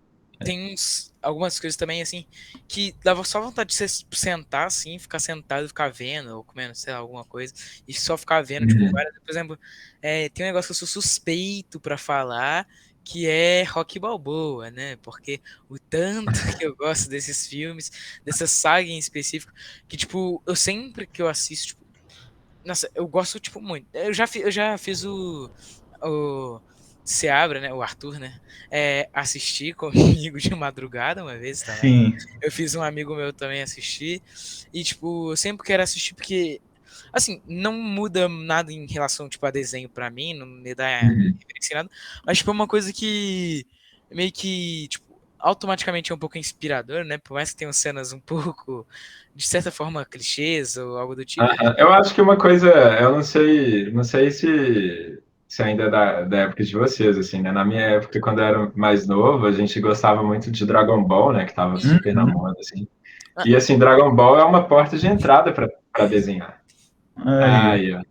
tem algumas coisas também, assim, que dava só vontade de você sentar, assim, ficar sentado e ficar vendo, ou comendo, sei lá, alguma coisa, e só ficar vendo, tipo, Uhum. várias. Por exemplo, tem um negócio que eu sou suspeito pra falar, que é Rock Balboa, né? Porque o tanto que eu gosto desses filmes, dessa saga em específico, que, tipo, eu sempre que eu assisto, tipo, nossa, eu gosto, tipo, muito. Eu já fiz o Seabra, né? O Arthur, né? Assistir comigo de madrugada uma vez também. Sim. Eu fiz um amigo meu também assistir. E, tipo, eu sempre quero assistir porque, assim, não muda nada em relação, tipo, a desenho pra mim, não me dá Uhum. referência em nada. Mas, tipo, é uma coisa que meio que, tipo, automaticamente é um pouco inspirador, né? Por mais que tenham cenas um pouco, de certa forma, clichês ou algo do tipo. Eu acho que uma coisa, eu não sei se ainda é da época de vocês, assim, né? Na minha época, quando eu era mais novo, a gente gostava muito de Dragon Ball, né? Que tava super na Uhum. moda, assim. Ah, E, assim, Dragon Ball é uma porta de entrada para desenhar. Aí. Aí, ó.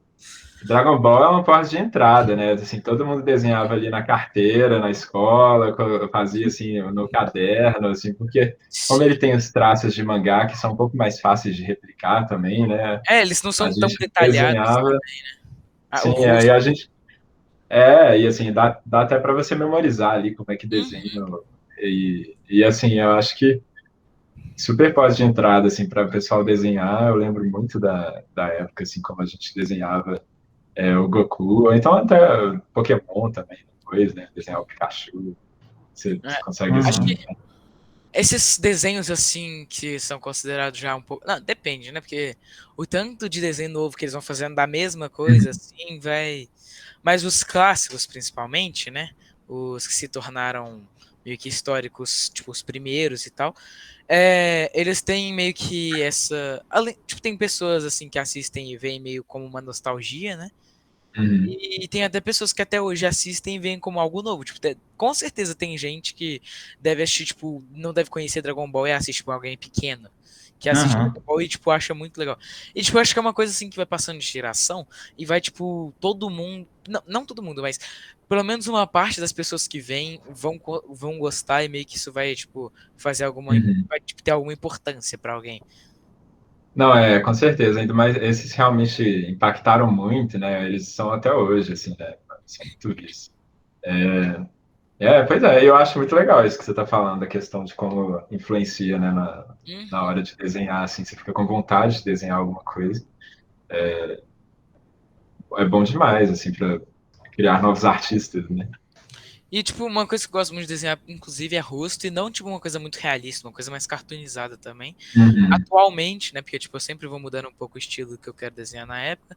Dragon Ball é uma porta de entrada, né? Assim, todo mundo desenhava ali na carteira, na escola, fazia assim no caderno, assim, porque como ele sim. tem os traços de mangá que são um pouco mais fáceis de replicar também, né? Eles não A são tão gente detalhados. desenhava, O sim, aí rosto. a gente e assim dá até para você memorizar ali como é que desenha Uhum. e assim eu acho que super pós de entrada, assim, para o pessoal desenhar. Eu lembro muito da época, assim, como a gente desenhava o Goku, ou então até Pokémon também, depois, né? Desenhar o Pikachu, você É, consegue acho assim. Uhum. que esses desenhos assim que são considerados já um pouco. Não, depende, né? Porque o tanto de desenho novo que eles vão fazendo da mesma coisa, Uhum. assim, vai. Mas os clássicos, principalmente, né? Os que se tornaram meio que históricos, tipo os primeiros e tal. Eles têm meio que essa. Tipo, tem pessoas assim que assistem e veem meio como uma nostalgia, né? Uhum. E tem até pessoas que até hoje assistem e veem como algo novo. Tipo, com certeza tem gente que deve assistir, tipo, não deve conhecer Dragon Ball e assiste tipo, alguém pequeno. Que assiste Aham. Dragon Ball e, tipo, acha muito legal. E, tipo, eu acho que é uma coisa assim que vai passando de geração e vai, tipo, todo mundo. Não, não todo mundo, mas pelo menos uma parte das pessoas que vêm vão gostar e meio que isso vai, tipo, fazer alguma. Uhum. Vai, tipo, ter alguma importância pra alguém. Não, com certeza, ainda mais esses realmente impactaram muito, né? Eles são até hoje, assim, né? São muito vistos. Pois é, eu acho muito legal isso que você está falando, a questão de como influencia, né, na Uhum. hora de desenhar, assim, você fica com vontade de desenhar alguma coisa. É bom demais, assim, para criar novos artistas, né? E, tipo, uma coisa que eu gosto muito de desenhar, inclusive, é rosto, e não, tipo, uma coisa muito realista, uma coisa mais cartoonizada também. Uhum. Atualmente, né, porque, tipo, eu sempre vou mudando um pouco o estilo que eu quero desenhar na época,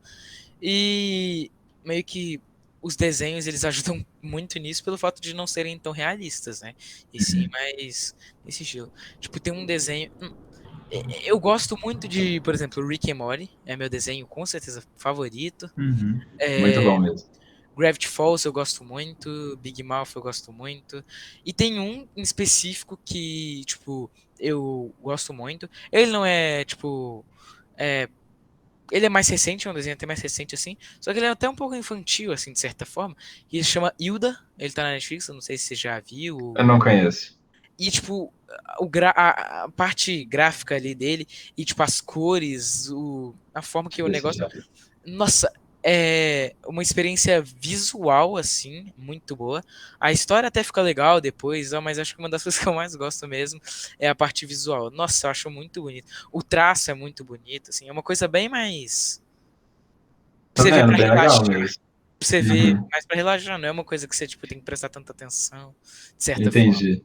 e meio que os desenhos, eles ajudam muito nisso pelo fato de não serem tão realistas, né, e sim Uhum. mais nesse estilo. Tipo, tem um desenho... Eu gosto muito de, por exemplo, Rick and Morty, é meu desenho com certeza favorito. Uhum. Muito É, bom mesmo. Gravity Falls eu gosto muito, Big Mouth eu gosto muito. E tem um em específico que, tipo, eu gosto muito. Ele não é, tipo. É, ele é mais recente, é um desenho até mais recente, assim. Só que ele é até um pouco infantil, assim, de certa forma. E ele se chama Hilda. Ele tá na Netflix, eu não sei se você já Eu viu. não conheço. E, tipo, a parte gráfica ali dele, e, tipo, as cores, a forma que o Desse negócio. já vi. Nossa, é uma experiência visual, assim, muito boa. A história até fica legal depois, ó, mas acho que uma das coisas que eu mais gosto mesmo é a parte visual. Nossa, eu acho muito bonito. O traço é muito bonito, assim, é uma coisa bem mais. Pra Tô você ver vendo, pra bem legal relaxar. mesmo. Pra você ver Uhum. mais pra relaxar, não é uma coisa que você, tipo, tem que prestar tanta atenção, de certa forma. Entendi.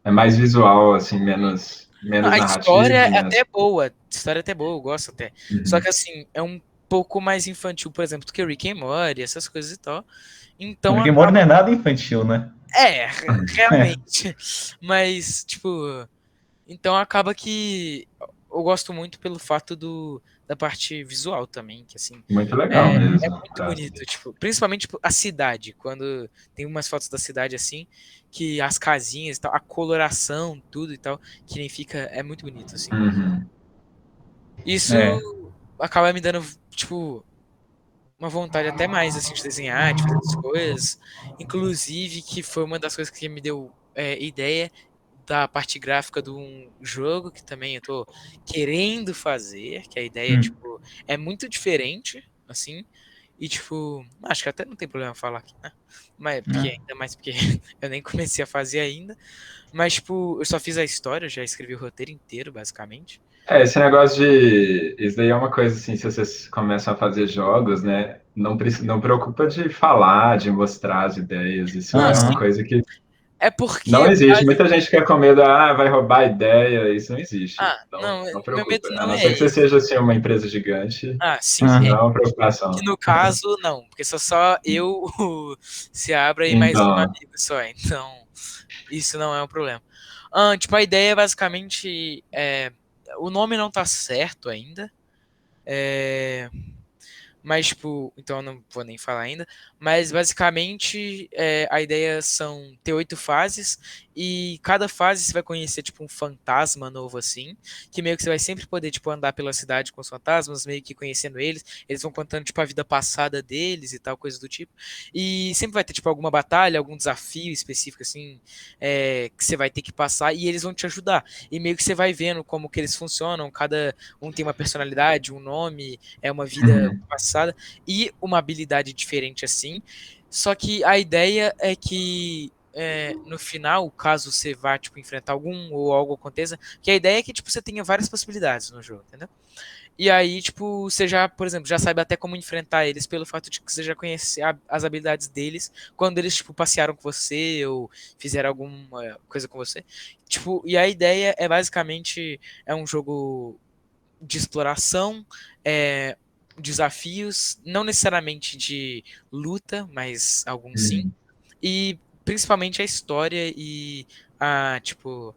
É mais visual, assim, Não, menos a história narrativa, é até menos. boa. A história é até boa, eu gosto até. Só Uhum. que assim, é um pouco mais infantil, por exemplo, do que Rick and Morty, essas coisas e tal. Então Rick and Morty não acaba. é nada infantil, né? É, É. realmente. Mas, tipo. Então acaba que eu gosto muito pelo fato da parte visual também, que assim. Muito legal É mesmo. muito bonito, tipo, principalmente tipo, a cidade, quando tem umas fotos da cidade assim, que as casinhas e tal, a coloração, tudo e tal, que nem fica, é muito bonito, assim. Uhum. É. Isso acaba me dando, tipo, uma vontade até mais, assim, de desenhar, de fazer as coisas. Inclusive, que foi uma das coisas que me deu ideia da parte gráfica de um jogo que também eu tô querendo fazer, que a ideia, Hum. tipo, é muito diferente, assim, e, tipo, acho que até não tem problema falar aqui, né? Mas, porque, Né? ainda mais porque eu nem comecei a fazer ainda. Mas, tipo, eu só fiz a história, já escrevi o roteiro inteiro, basicamente. Esse negócio de. Isso daí é uma coisa assim, se vocês começam a fazer jogos, né? Não preocupa de falar, de mostrar as ideias. Isso Não, é uma Aham. coisa que é não porque. existe. Muita gente fica com medo, vai roubar ideia. Isso não existe. Ah, não, Não meu medo preocupa. A não não é ser que você esse. seja assim, uma empresa gigante, Ah, sim. isso Aham. não é uma Que preocupação. no caso, não, porque só eu, o Seabra e mais um Então, amigo só. Então, isso não é um problema. Tipo, a ideia é basicamente. O nome não tá certo ainda. É, mas, tipo, então eu não vou nem falar ainda. Mas basicamente a ideia são ter 8 fases. E cada fase você vai conhecer, tipo, um fantasma novo assim. Que meio que você vai sempre poder, tipo, andar pela cidade com os fantasmas, meio que conhecendo eles. Eles vão contando, tipo, a vida passada deles e tal, coisa do tipo. E sempre vai ter, tipo, alguma batalha, algum desafio específico, assim, que você vai ter que passar. E eles vão te ajudar. E meio que você vai vendo como que eles funcionam. Cada um tem uma personalidade, um nome, é uma vida uhum, passada e uma habilidade diferente assim. Só que a ideia é que no final, caso você vá, tipo, enfrentar algum ou algo aconteça, que a ideia é que, tipo, você tenha várias possibilidades no jogo, entendeu? E aí, tipo, você já, por exemplo, já sabe até como enfrentar eles pelo fato de que você já conhece as habilidades deles quando eles, tipo, passearam com você ou fizeram alguma coisa com você. Tipo, e a ideia é basicamente é um jogo de exploração, desafios, não necessariamente de luta, mas alguns sim. E principalmente a história e tipo,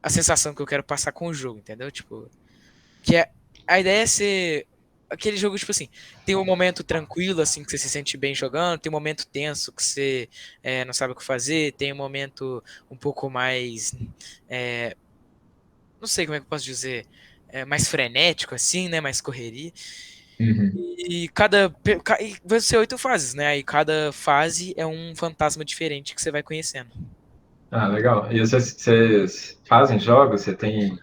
a sensação que eu quero passar com o jogo, entendeu? Tipo, que a ideia é ser aquele jogo, tipo assim, tem um momento tranquilo, assim, que você se sente bem jogando, tem um momento tenso que você não sabe o que fazer, tem um momento um pouco mais, não sei como é que eu posso dizer, mais frenético, assim, né, mais correria. E e vai ser 8 fases, né, aí cada fase é um fantasma diferente que você vai conhecendo. Ah, legal. E vocês fazem jogos? Você tem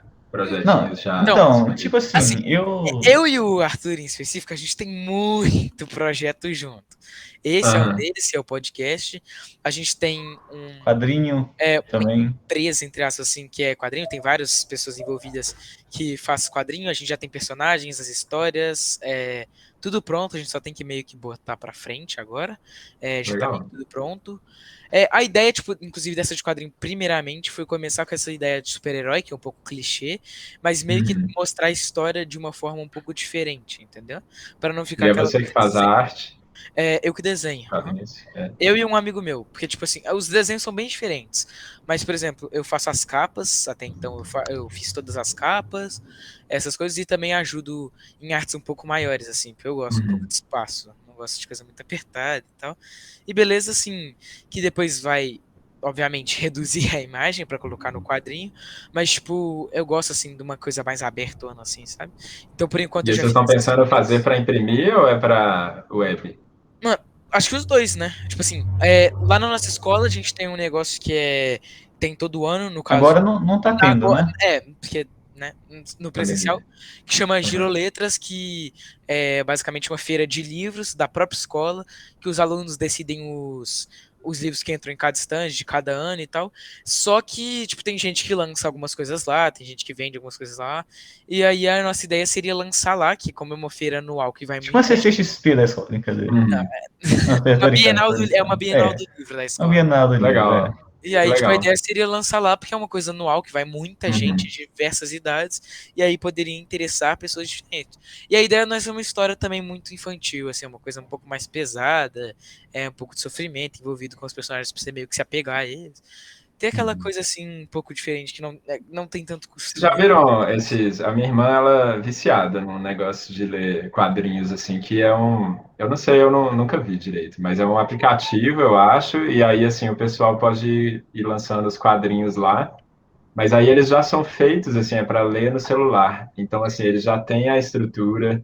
Não, projetinhos já Então, então, tipo disponíveis? assim, assim, eu. eu e o Arthur em específico, a gente tem muito projeto junto. Esse é um Aham, deles, que é o podcast. A gente tem Quadrinho uma também. empresa, entre aspas, assim, que é quadrinho. Tem várias pessoas envolvidas que fazem quadrinho. A gente já tem personagens, as histórias, tudo pronto. A gente só tem que meio que botar pra frente agora. Já tá meio que legal. tudo pronto. A ideia, tipo, inclusive dessa de quadrinho, primeiramente, foi começar com essa ideia de super-herói, que é um pouco clichê, mas meio que Uhum. mostrar a história de uma forma um pouco diferente, entendeu? Para não ficar E é aquela você que coisa faz a arte? eu que desenho. Aham. Fazem isso? É. Eu e um amigo meu, porque, tipo assim, os desenhos são bem diferentes. Mas, por exemplo, eu faço as capas, até então eu fiz todas as capas, essas coisas, e também ajudo em artes um pouco maiores, assim, porque eu gosto um pouco Uhum. de espaço, não gosto de coisa muito apertada e tal. E beleza, assim, que depois vai, obviamente, reduzir a imagem pra colocar no quadrinho, mas, tipo, eu gosto, assim, de uma coisa mais abertona, assim, sabe? Então, por enquanto, E eu aí já vocês fiz estão essas pensando em fazer coisas. para imprimir ou é para web? Mano, acho que os dois, né? Tipo assim, lá na nossa escola a gente tem um negócio que tem todo ano, no Agora caso, não tá tendo, né? porque, né, no presencial, Pandemia. que chama Giro Aham. Letras, que é basicamente uma feira de livros da própria escola, que os alunos decidem os livros que entram em cada estande de cada ano e tal. Só que, tipo, tem gente que lança algumas coisas lá, tem gente que vende algumas coisas lá. E aí a nossa ideia seria lançar lá, que como é uma feira anual que vai Tipo uma muita gente. CCXP da escola, brincadeira. Uhum. Não, tô brincando, tô É uma brincando. Bienal do livro da Uma escola. Bienal do livro, Legal. E Que aí, tipo, a legal. ideia seria lançar lá, porque é uma coisa anual que vai muita gente Uhum. de diversas idades, e aí poderia interessar pessoas diferentes. E a ideia não é ser uma história também muito infantil, assim, é uma coisa um pouco mais pesada, um pouco de sofrimento envolvido com os personagens pra você meio que se apegar a eles. Tem aquela Uhum. coisa, assim, um pouco diferente, que não tem tanto Vocês já costume. viram esses? A minha irmã, ela é viciada num negócio de ler quadrinhos, assim, que é um. Eu não sei, nunca vi direito, mas é um aplicativo, eu acho, e aí, assim, o pessoal pode ir lançando os quadrinhos lá, mas aí eles já são feitos, assim, é para ler no celular. Então, assim, eles já têm a estrutura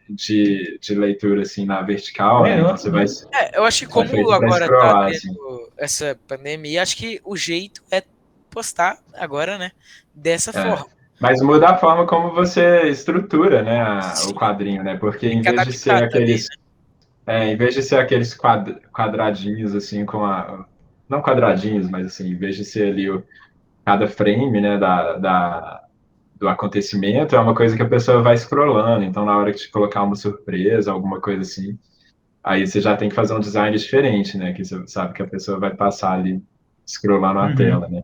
de leitura, assim, na vertical, né? Então Melhor, você né? Eu acho que é como feito para agora tá scrollar, assim. tendo essa pandemia, acho que o jeito é postar agora, né, dessa É. forma. Mas muda a forma como você estrutura, né, o Sim, quadrinho, né? Porque tem que adaptar também, né? em vez de ser aqueles quadradinhos assim não quadradinhos, mas assim, em vez de ser ali cada frame, né, do acontecimento, é uma coisa que a pessoa vai scrollando. Então, na hora de colocar uma surpresa, alguma coisa assim, aí você já tem que fazer um design diferente, né? Que você sabe que a pessoa vai passar ali scrollando a tela, Uhum. né?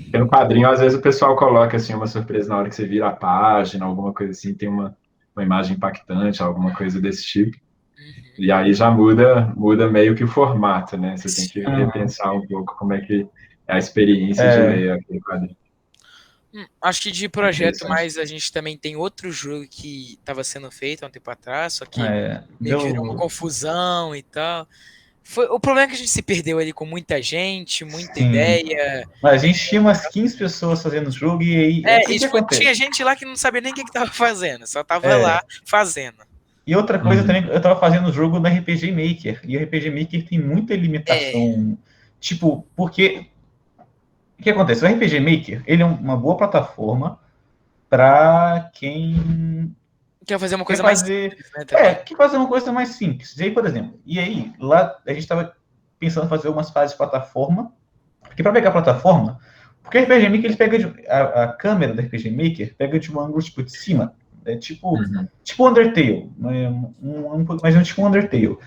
Porque no quadrinho, às vezes, o pessoal coloca assim uma surpresa na hora que você vira a página, alguma coisa assim, tem uma imagem impactante, alguma coisa desse tipo. Uhum. E aí já muda meio que o formato, né? Você tem que Sim. Uhum. repensar um pouco como é que é a experiência de É, ler aquele quadrinho. Acho que de projeto, Interessante. mas a gente também tem outro jogo que estava sendo feito há um tempo atrás, só que meio que virou uma deu. confusão e tal. O problema é que a gente se perdeu ali com muita gente, muita Sim. ideia. Mas a gente tinha umas 15 pessoas fazendo o jogo e aí. É o E que tipo, tinha acontece? gente lá que não sabia nem o que tava fazendo, só tava lá É, fazendo. e outra coisa Uhum. também, eu tava fazendo o jogo no RPG Maker, e o RPG Maker tem muita É, limitação. Tipo, porque. O que acontece? O RPG Maker, ele é uma boa plataforma para quem quer fazer uma quer coisa mais fazer. simples, né, também. Quer fazer uma coisa mais simples. E aí, por exemplo, lá a gente estava pensando em fazer umas fases de plataforma, porque para pegar plataforma, porque o RPG Maker, ele pega a câmera do RPG Maker pega de um ângulo tipo de cima, é tipo Undertale, mas é tipo Undertale.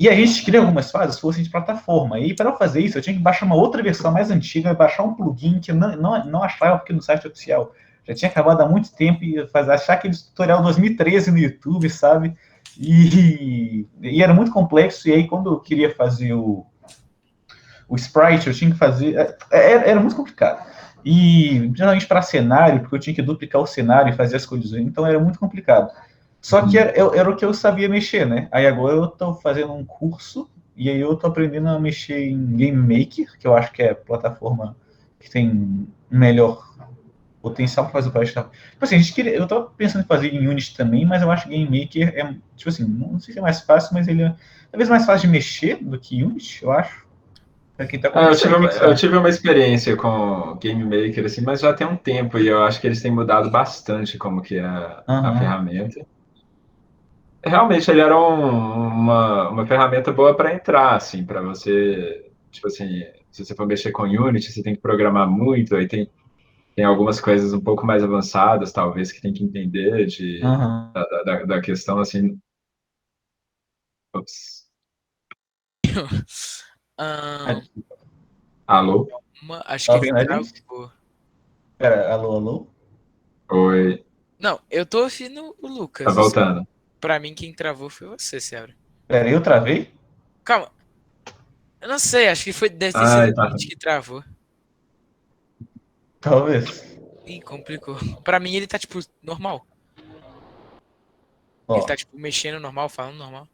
E a gente queria algumas fases que fossem de plataforma. E para fazer isso, eu tinha que baixar uma outra versão mais antiga, baixar um plugin que eu não achava aqui no site oficial. Já tinha acabado há muito tempo e achar aquele tutorial 2013 no YouTube, sabe? E era muito complexo. E aí, quando eu queria fazer o sprite, eu tinha que fazer. Era muito complicado. E, principalmente para cenário, porque eu tinha que duplicar o cenário e fazer as colisões. Então, era muito complicado. Só que era o que eu sabia mexer, né? Aí agora eu tô fazendo um curso e aí eu tô aprendendo a mexer em Game Maker, que eu acho que é a plataforma que tem melhor potencial para fazer o projeto. Tipo assim, eu tô pensando em fazer em Unity também, mas eu acho que Game Maker é, tipo assim, não sei se é mais fácil, mas ele é talvez mais fácil de mexer do que Unity, eu acho. Pra quem tá eu tive uma experiência com Game Maker, assim, mas já tem um tempo e eu acho que eles têm mudado bastante como que é a ferramenta. Realmente, ele era uma ferramenta boa para entrar, assim, para você, tipo assim, se você for mexer com Unity, você tem que programar muito, aí tem algumas coisas um pouco mais avançadas, talvez, que tem que entender da questão, assim. Ops. Alô? Acho que travou. Pera, alô? Oi. Não, eu tô ouvindo o Lucas. Tá voltando. Pra mim, quem travou foi você, Sebra. Pera, eu travei? Calma. Eu não sei, acho que deve ter sido a gente que travou. Talvez. Ih, complicou. Pra mim, ele tá, tipo, normal. Ó. Ele tá, tipo, mexendo normal, falando normal.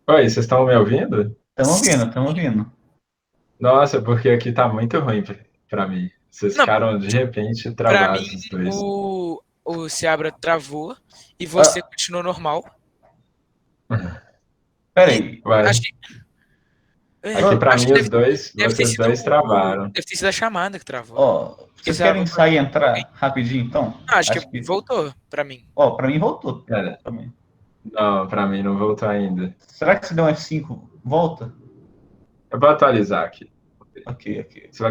Oi, vocês estão me ouvindo? Estamos ouvindo. Nossa, porque aqui tá muito ruim pra mim. Vocês Não, ficaram, de repente, pra mim, travados os dois. o Seabra travou e você continuou normal. Peraí. Acho que... Aqui pra mim, vocês dois travaram. Deve ter sido a chamada que travou. Ó, vocês querem sair e entrar rapidinho, então? Acho que voltou pra mim. Ó, pra mim voltou. Não, pra mim não voltou ainda. Será que se der um F5, volta? Eu vou atualizar aqui. Ok. Se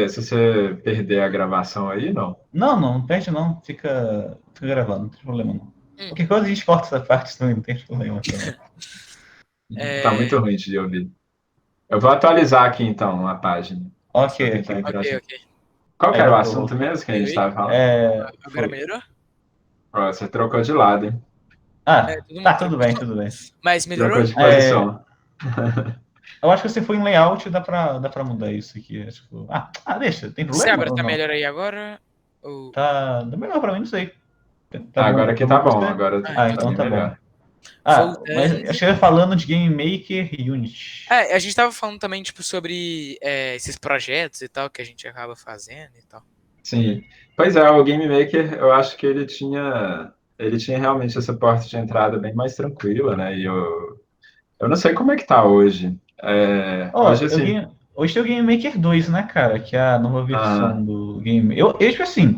você perder a gravação aí, não? Não perde não. Fica gravando, não tem problema não. Qualquer coisa a gente corta essa parte também, não tem problema também. Tá muito ruim de ouvir. Eu vou atualizar aqui então a página. Ok. Qual que era o assunto mesmo que a gente estava falando? Agora melhorou? Você trocou de lado, hein? Tudo bem. Mas melhorou? Trocou de posição. Eu acho que você foi em layout, dá pra mudar isso aqui. Tipo, deixa, tem problema? Sebra, tá melhor aí agora? Ou... Tá melhor pra mim, não sei. Agora aqui tá bom, agora então tá melhor. bom. Mas eu cheguei falando de Game Maker e Unity. A gente tava falando também, tipo, sobre esses projetos e tal, que a gente acaba fazendo e tal. Sim. Pois é, o Game Maker, eu acho que ele tinha realmente essa porta de entrada bem mais tranquila, né? E eu não sei como é que tá hoje. Hoje, assim... Hoje tem o Game Maker 2, né, cara? Que é a nova versão do Game... Eu tipo assim...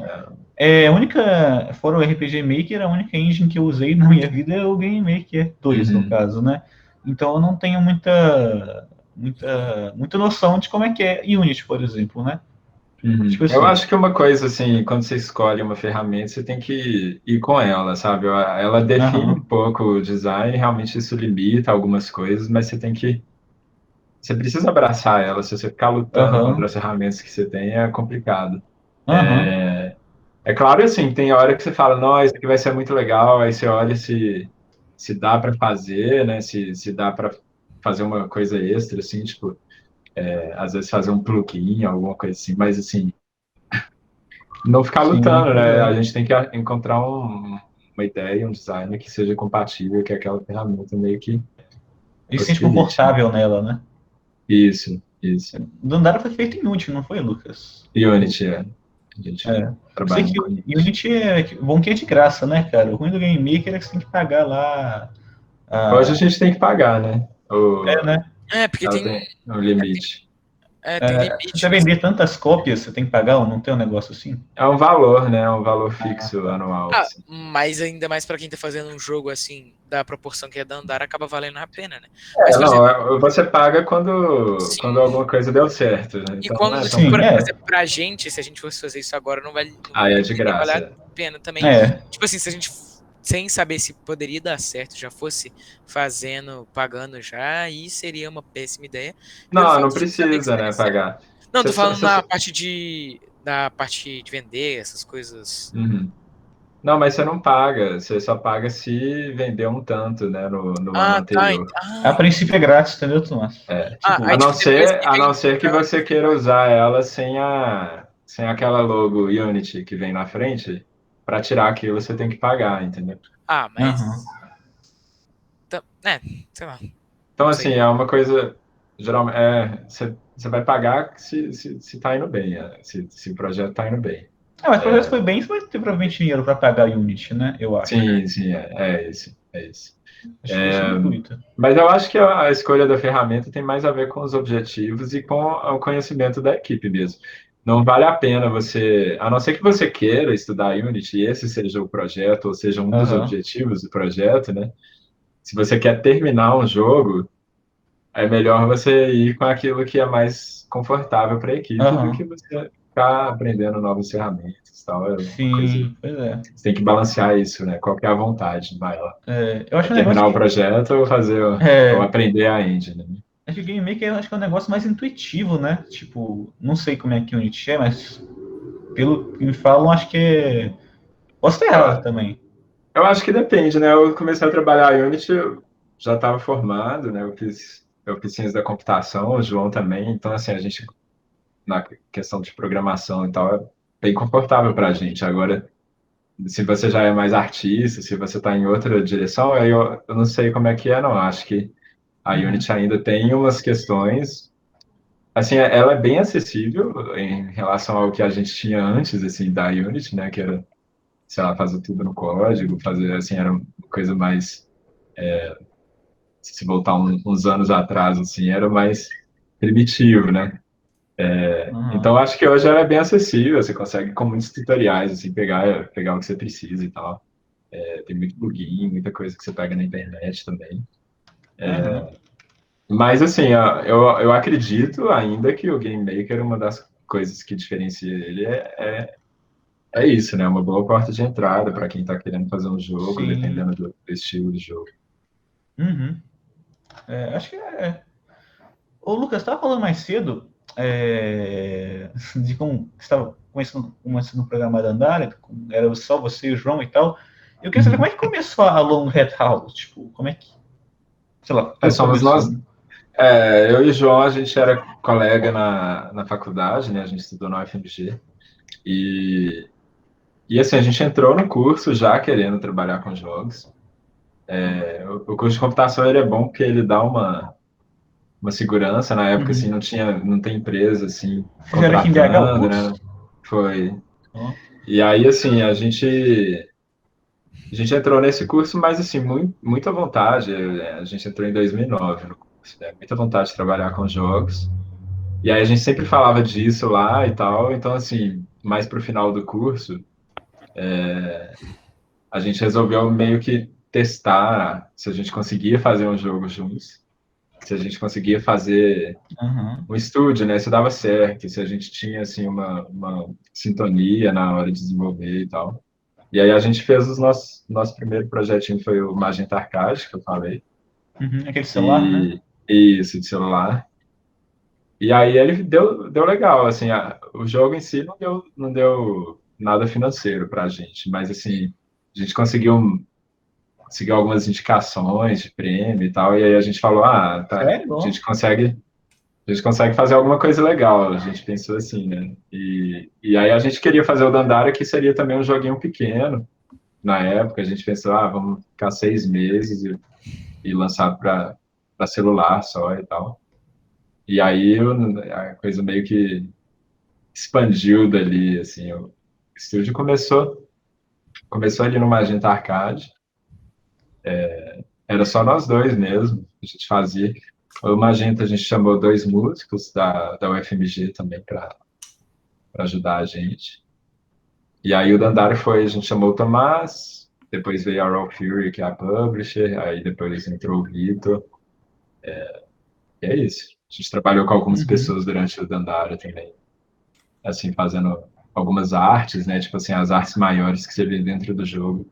a única... Fora o RPG Maker, a única engine que eu usei na minha vida é o Game Maker 2, no caso, né? Então eu não tenho muita noção de como é que é Unity, por exemplo, né? Tipo assim, eu acho que uma coisa, assim, quando você escolhe uma ferramenta, você tem que ir com ela, sabe? Ela define um pouco o design, realmente isso limita algumas coisas, mas você precisa abraçar ela. Se você ficar lutando contra as ferramentas que você tem, é complicado. É claro, assim, tem hora que você fala, não, isso aqui vai ser muito legal, aí você olha se dá para fazer, né? Se dá para fazer uma coisa extra, assim, tipo, às vezes fazer um plugin, alguma coisa assim, mas assim, não ficar lutando, né? A gente tem que encontrar uma ideia, um design que seja compatível, que aquela ferramenta meio que... E se sente confortável nela, né? Isso. Dandara foi feito em Unity, não foi, Lucas? Unity, A gente trabalha com Unity é bom que é de graça, né, cara? O ruim do Game Maker é que você tem que pagar lá. Hoje a gente tem que pagar, né? Né? Porque tem um limite. Tem Se limite. você vender tantas cópias, você tem que pagar ou não tem um negócio assim? É um valor, né? É um valor fixo anual. Assim. Mas ainda mais pra quem tá fazendo um jogo assim, da proporção que é da Andara, acaba valendo a pena, né? Mas, por exemplo, Você paga quando sim. alguma coisa deu certo, né? E Então não quando, é tão tipo, Sim, por barato. exemplo, pra gente, se a gente fosse fazer isso agora, Aí é de poderia valer graça. a pena também. é. Tipo assim, se a gente, sem saber se poderia dar certo, já fosse fazendo, pagando já, aí seria uma péssima ideia. Pelo Não, fato não de saber que precisa, daria né, certo. pagar. Não, Você tô só, falando você só- da parte de vender essas coisas. Uhum. Não, mas você não paga. Você só paga se vender um tanto, né, no ano Ah, tá. anterior. A princípio é grátis, entendeu, Tomás? Tipo, Aí, tipo, depois que A vem. não ser que você queira usar ela sem aquela logo Unity que vem na frente. Para tirar aquilo, você tem que pagar, entendeu? Mas. aham. Sei lá, não Então, assim, sei. é uma coisa. Geralmente, você vai pagar se tá indo bem, se o projeto tá indo bem. Mas o projeto foi bem, você vai ter provavelmente dinheiro para pagar a Unity, né? Eu acho. Sim, sim, é esse, é esse. Acho que esse é o intuito. Mas eu acho que a escolha da ferramenta tem mais a ver com os objetivos e com o conhecimento da equipe mesmo. Não vale a pena você, a não ser que você queira estudar Unity e esse seja o projeto, ou seja um dos Aham, objetivos do projeto, né? Se você quer terminar um jogo, é melhor você ir com aquilo que é mais confortável para a equipe do que aham. você ficar aprendendo novas ferramentas, e tal. É uma coisa, Sim, pois é. você tem que balancear isso, né? Qual que é a vontade maior? Eu É acho um negócio terminar o que. projeto ou ou É, aprender a engine, né? acho que o Game Maker acho que é um negócio mais intuitivo, né? Tipo, não sei como é que o Unity é, mas pelo que me falam, acho que é. Posso estar errado Eu, também. eu acho que depende, né? Eu comecei a trabalhar em Unity, eu já estava formado, né? Eu fiz ciência da computação, o João também, então assim, a gente, na questão de programação e tal, é bem confortável para a gente. Agora, se você já é mais artista, se você está em outra direção, aí eu não sei como é que é, não. Acho que a Uhum. Unity ainda tem umas questões. Assim, ela é bem acessível em relação ao que a gente tinha antes, assim, da Unity, né? Que era, sei lá, fazer tudo no código, fazer, assim, era uma coisa mais, se voltar uns anos atrás, assim, era mais primitivo, né? Uhum. Então, acho que hoje ela é bem acessível, você consegue, com muitos tutoriais, assim, pegar o que você precisa e tal. Tem muito plugin, muita coisa que você pega na internet também. Uhum. Mas, assim, ó, eu acredito ainda que o Game Maker, uma das coisas que diferencia ele é isso, né? Uma boa porta de entrada para quem está querendo fazer um jogo, Sim. dependendo do estilo de jogo. Uhum. Acho que é. Ô, Lucas, estava falando mais cedo de como você estava começando o programa da Andara, era só você, o João e tal. Eu queria saber como Uhum. é que começou a Long Hat House? Tipo, como é que, sei lá, tudo Somos nós. começou? Eu e o João, a gente era colega na faculdade, né? A gente estudou na UFMG. E, e assim, a gente entrou no curso já querendo trabalhar com jogos. O curso de computação ele é bom porque ele dá uma segurança. Na época, assim, Uhum. não tem empresa, assim, Vocês fizeram aqui em BH o contratando, curso? né? Foi. Ó. E aí, assim, a gente entrou nesse curso, mas, assim, muita vontade. A gente entrou em 2009 no curso, né? Muita vontade de trabalhar com jogos. E aí a gente sempre falava disso lá e tal. Então, assim, mais pro final do curso, a gente resolveu meio que testar se a gente conseguia fazer um jogo juntos, se a gente conseguia fazer Uhum. um estúdio, né? Se dava certo, se a gente tinha, assim, uma sintonia na hora de desenvolver e tal. E aí a gente fez nosso primeiro projetinho, foi o Magenta Arcade, que eu falei, Uhum. Aquele celular, né? e isso, de celular. E aí ele deu legal, assim, o jogo em si não deu nada financeiro pra gente, mas assim, a gente conseguiu algumas indicações de prêmio e tal, e aí a gente falou, tá, Sério? Ó. a gente consegue fazer alguma coisa legal, a gente pensou assim, né? E aí a gente queria fazer o Dandara, que seria também um joguinho pequeno, na época, a gente pensou, vamos ficar 6 meses e lançar para celular só e tal. E aí a coisa meio que expandiu dali, assim, o estúdio começou ali no Magenta Arcade, era só nós dois mesmo, a gente fazia. O Magenta a gente chamou 2 músicos da UFMG também para ajudar a gente. E aí o Dandara foi, a gente chamou o Tomás, depois veio a Raw Fury, que é a publisher, aí depois entrou o Vitor. E é isso. A gente trabalhou com algumas Uhum. pessoas durante o Dandara também, assim, fazendo algumas artes, né? Tipo assim, as artes maiores que você vê dentro do jogo.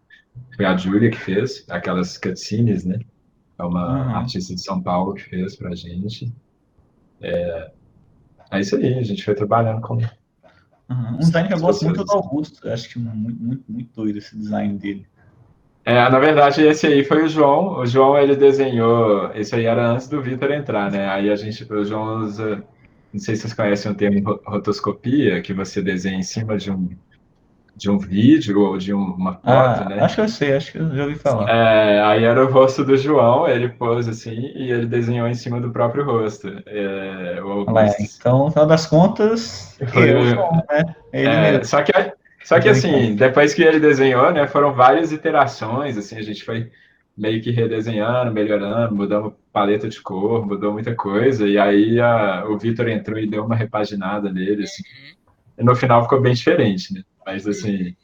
Foi a Júlia que fez, aquelas cutscenes, né? É uma Uhum. artista de São Paulo que fez pra gente. É isso aí, a gente foi trabalhando com Uhum. Um design que eu as gosto muito é o pessoas. do Augusto. Eu acho que é muito doido esse design dele. Na verdade, esse aí foi o João. O João, ele desenhou. Esse aí era antes do Vitor entrar, né? Aí o João usa. Não sei se vocês conhecem o termo rotoscopia, que você desenha em cima de um vídeo ou de uma foto, Ah, né? acho que eu sei, acho que eu já ouvi falar. Aí era o rosto do João, ele pôs assim e ele desenhou em cima do próprio rosto. O Olha lá, Augusto. então, no final das contas, Foi, é o João, né? É ele é, mesmo. só que, só que Entrou em assim, campo. depois que ele desenhou, né, foram várias iterações, assim, a gente foi meio que redesenhando, melhorando, mudamos paleta de cor, mudou muita coisa, e aí o Vitor entrou e deu uma repaginada nele, assim, Uhum. e no final ficou bem diferente, né? Mas assim,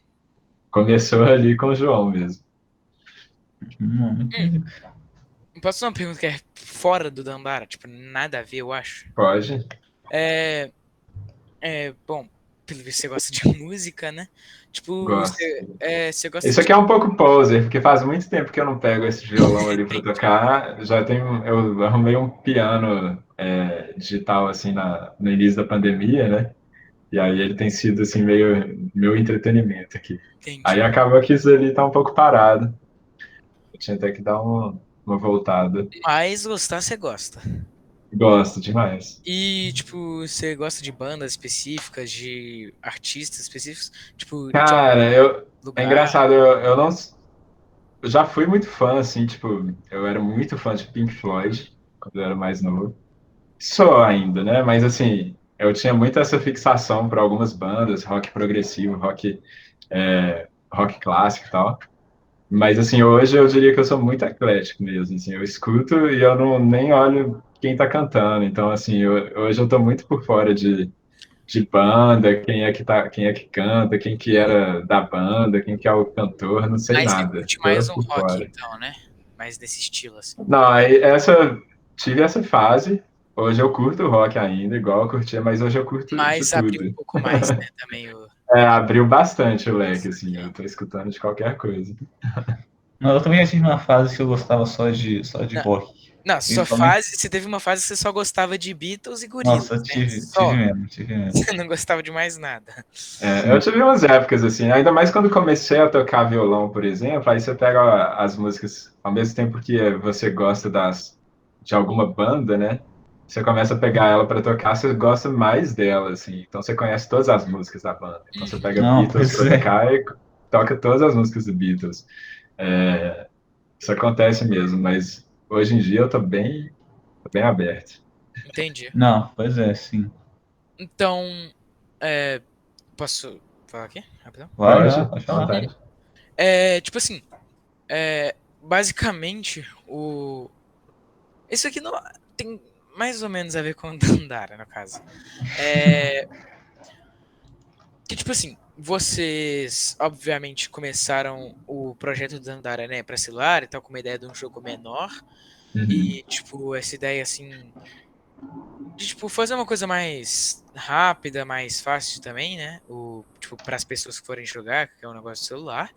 começou ali com o João mesmo. Muito Hum, Posso fazer uma pergunta que é fora do Dandara? Tipo, nada a ver, eu acho. Pode? É, bom, pelo visto você gosta de música, né? Tipo, Gosto. você gosta Isso de. aqui é um pouco poser, porque faz muito tempo que eu não pego esse violão ali para tocar. Eu arrumei um piano digital assim no início da pandemia, né? E aí ele tem sido assim meio meu entretenimento aqui. Aí Entendi. acaba que isso ali tá um pouco parado. Eu tinha até que dar uma voltada. Mas gostar, você gosta. Gosto demais. E, tipo, você gosta de bandas específicas, de artistas específicos? Tipo, de algum Cara, é lugar? engraçado, eu não eu já fui muito fã assim, tipo, eu era muito fã de Pink Floyd quando eu era mais novo. Sou ainda, né? Mas assim, eu tinha muito essa fixação por algumas bandas, rock progressivo, rock clássico e tal. Mas assim, hoje eu diria que eu sou muito eclético mesmo, assim, eu escuto e eu não nem olho quem tá cantando. Então, assim, hoje eu tô muito por fora de banda, quem é que canta, quem que era da banda, quem que é o cantor, não sei Mas você nada. curte Tô mais um por rock, fora. então, né? Mais nesse estilo, assim. Não, tive essa fase. Hoje eu curto rock ainda, igual eu curtia, mas hoje eu curto de Mas abriu um tudo. pouco mais, né? Também o. Abriu bastante o leque, assim, eu tô escutando de qualquer coisa. Não, eu também tive uma fase que eu gostava só de Não, rock. não, sua Principalmente. fase. Você teve uma fase que você só gostava de Beatles e Nossa, Gorillaz, eu né? tive Só. mesmo, tive mesmo. Você não gostava de mais nada. Eu Sim. tive umas épocas, assim, ainda mais quando comecei a tocar violão, por exemplo, aí você pega as músicas, ao mesmo tempo que você gosta de alguma banda, né? Você começa a pegar ela para tocar, você gosta mais dela, assim. Então você conhece todas as músicas da banda. Então você pega Não, Beatles pois para é. tocar e toca todas as músicas do Beatles. Isso acontece mesmo, mas hoje em dia eu tô bem aberto. Entendi. Não, pois é, sim. Então, é, posso falar aqui? Rapidão? Vai lá, Pode, pode à falar. vontade. Tipo assim, basicamente, isso aqui não tem mais ou menos a ver com o Dandara, no caso. É, que, tipo assim, vocês, obviamente, começaram o projeto do Dandara, né, pra celular e tal, com uma ideia de um jogo menor. Uhum. E, tipo, essa ideia, assim, de, tipo, fazer uma coisa mais rápida, mais fácil também, né? Tipo, para as pessoas que forem jogar, que é um negócio de celular.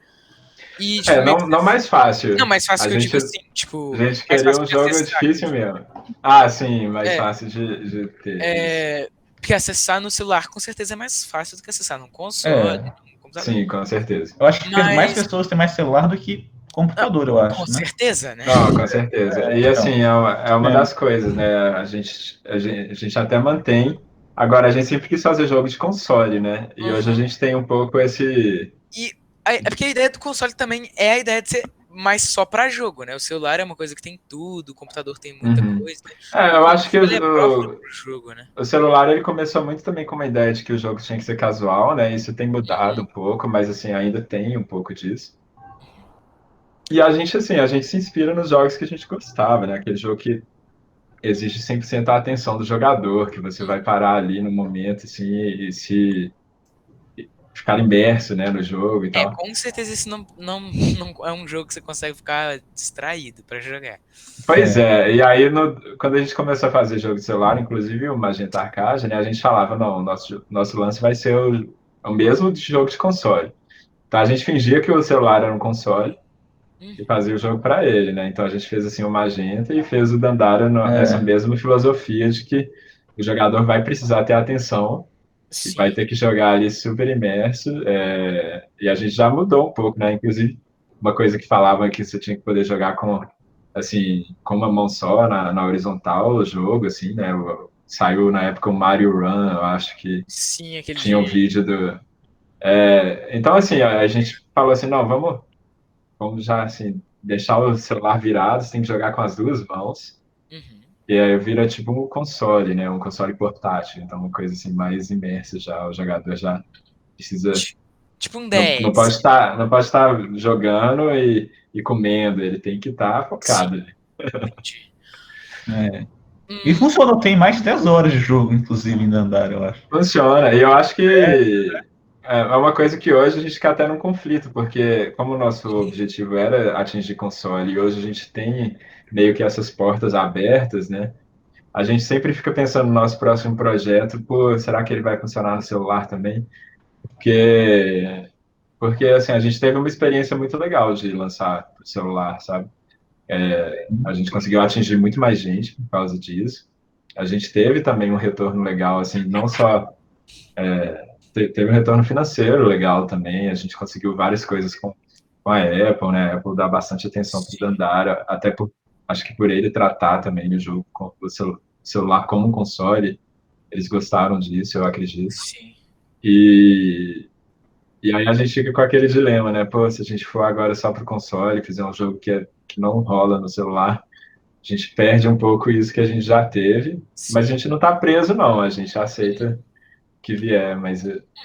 E, tipo, meio que. Não mais Não, fácil. mais fácil A que eu gente, digo assim, a tipo, gente mais queria fácil um de jogo acessar, que eu difícil digo. mesmo. Ah, sim, mais É, fácil de ter isso. porque acessar no celular com certeza é mais fácil do que acessar num console, É, num computador. Sim, com certeza. eu acho que mais Mas, pessoas têm mais celular do que não, computador, eu com acho, né? certeza, né? Não, com certeza. E Então, assim, é uma é, das coisas, né? A gente até mantém. Agora, a gente sempre quis fazer jogo de console, né? E hoje a Uhum. gente tem um pouco esse. E é porque a ideia do console também é a ideia de ser mais só pra jogo, né? O celular é uma coisa que tem tudo, o computador tem muita Uhum. coisa. O Eu acho que console é próprio pro jogo, né? o celular ele começou muito também com uma ideia de que o jogo tinha que ser casual, né? Isso tem mudado um pouco, mas assim, ainda tem um pouco disso. E a gente, assim, a gente se inspira nos jogos que a gente gostava, né? Aquele jogo que exige 100% a atenção do jogador, que você vai parar ali no momento, assim, e se ficar imerso, né, no jogo e tal. Com certeza esse não é um jogo que você consegue ficar distraído pra jogar. Pois é, e aí quando a gente começou a fazer jogo de celular, inclusive o Magenta Arcade, né, a gente falava, não, nosso lance vai ser o mesmo de jogo de console. Então a gente fingia que o celular era um console e Uhum. fazia o jogo para ele, né? Então a gente fez assim o Magenta e fez o Dandara essa É. mesma filosofia de que o jogador vai precisar ter atenção e vai Sim, ter que jogar ali super imerso. E a gente já mudou um pouco, né? Inclusive, uma coisa que falavam que você tinha que poder jogar com, assim, com uma mão só na horizontal o jogo, assim, né? Saiu na época o Mario Run, eu acho que sim, aquele tinha um de. vídeo do. Então, assim, a gente falou assim, não, vamos já, assim, deixar o celular virado, você tem que jogar com as duas mãos. Uhum. E aí vira tipo um console, né? Um console portátil. Então, uma coisa assim mais imersa já. O jogador já precisa. Ti- Tipo um Não 10. não pode estar jogando e comendo. Ele tem que estar Sim, focado ali. entendi. É. E Hum, funcionou, tem mais de 10 horas de jogo, inclusive, em andar, eu acho. Funciona. E eu acho que é uma coisa que hoje a gente fica até num conflito, porque como o nosso objetivo era atingir console e hoje a gente tem meio que essas portas abertas, né? A gente sempre fica pensando no nosso próximo projeto, pô, será que ele vai funcionar no celular também? Porque, porque assim, a gente teve uma experiência muito legal de lançar pro celular, sabe? A gente conseguiu atingir muito mais gente por causa disso. A gente teve também um retorno legal, assim, não só teve um retorno financeiro legal também. A gente conseguiu várias coisas com a Apple, né? A Apple dá bastante atenção para o sim, Dandara, até acho que por ele tratar também o jogo com o celular como um console, eles gostaram disso, eu acredito. sim. E, E aí a gente fica com aquele dilema, né? Pô, se a gente for agora só pro console, fizer um jogo que não rola no celular, a gente perde um pouco isso que a gente já teve, mas a Sim. gente não tá preso, não. A gente aceita que vier, mas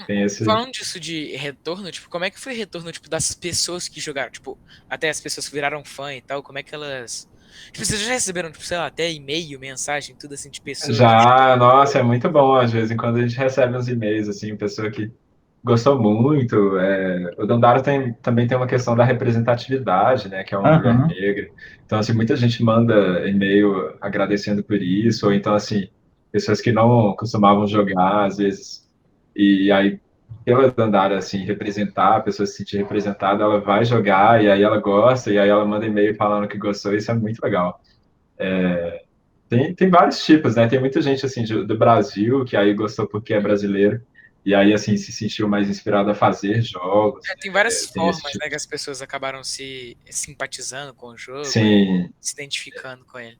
tem esse. Falando disso de retorno, tipo, como é que foi o retorno, tipo, das pessoas que jogaram? Tipo, até as pessoas que viraram fã e tal, como é que elas. Tipo, vocês já receberam, tipo, sei lá, até e-mail, mensagem, tudo assim, de pessoas. Já, nossa, é muito bom. Às vezes, quando a gente recebe uns e-mails, assim, pessoa que gostou muito. O Dandara também tem uma questão da representatividade, né? Que é uma mulher Aham. negra. Então, assim, muita gente manda e-mail agradecendo por isso, ou então, assim, pessoas que não costumavam jogar, às vezes, e aí, pela Dandara, assim, representar, a pessoa se sentir representada, ela vai jogar, e aí ela gosta, e aí ela manda e-mail falando que gostou, isso é muito legal. Tem vários tipos, né? Tem muita gente assim do Brasil que aí gostou porque é brasileiro e aí assim se sentiu mais inspirado a fazer jogos, É, tem né? várias Tem esse formas, tipo. né, que as pessoas acabaram se simpatizando com o jogo, Sim, se identificando com ele.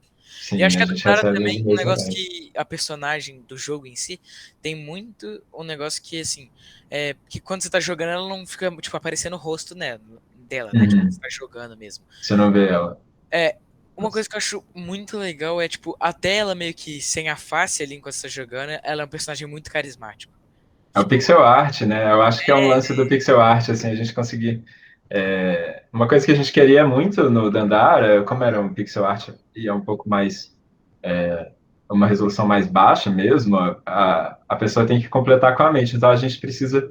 E sim, acho que a a gente Dandara recebe os também, um e-mails negócio legais. que a personagem do jogo em si tem muito um negócio que, assim, que quando você tá jogando, ela não fica, tipo, aparecendo o rosto dela, né? Tipo, você Uhum. tá jogando mesmo. Você não vê ela. É, uma coisa que eu acho muito legal é, tipo, até ela meio que sem a face ali enquanto você tá jogando, ela é um personagem muito carismático. É o Tipo, pixel art, né? Eu acho que é um lance do pixel art, assim, a gente conseguir. Uma coisa que a gente queria muito no Dandara, como era um pixel art e é um pouco mais uma resolução mais baixa mesmo, a pessoa tem que completar com a mente. Então a gente precisa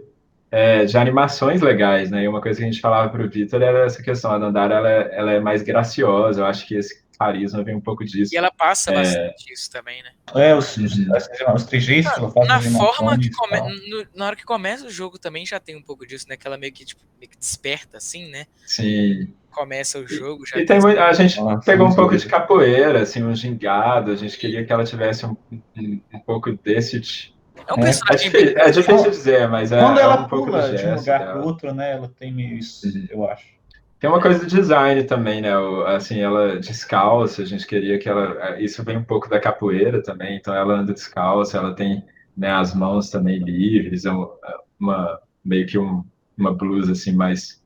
de animações legais, né? E uma coisa que a gente falava para o Vitor era essa questão. A Dandara ela é mais graciosa. Eu acho que esse carisma vem um pouco e disso. ela passa bastante isso também, né? Uhum. Os trejeitos que ela faz Na nas forma que animações e tal. na hora que começa o jogo também já tem um pouco disso, né? Que ela meio que, tipo, meio que desperta, assim, né? Sim. Começa o jogo, já E tem esse... a gente Nossa, pegou um muito pouco de doido. capoeira, assim, um gingado. A gente queria que ela tivesse um pouco desse. É um personagem bem É difícil brasileiro. dizer, mas Quando é ela um pouco do pula de um gesto lugar para o dela. outro, né? Ela tem meio isso, Uhum. eu acho. Tem uma coisa do design também, né? Assim, ela descalça, a gente queria que ela. Isso vem um pouco da capoeira também, então ela anda descalça, ela tem, né, as mãos também livres, meio que uma blusa assim mais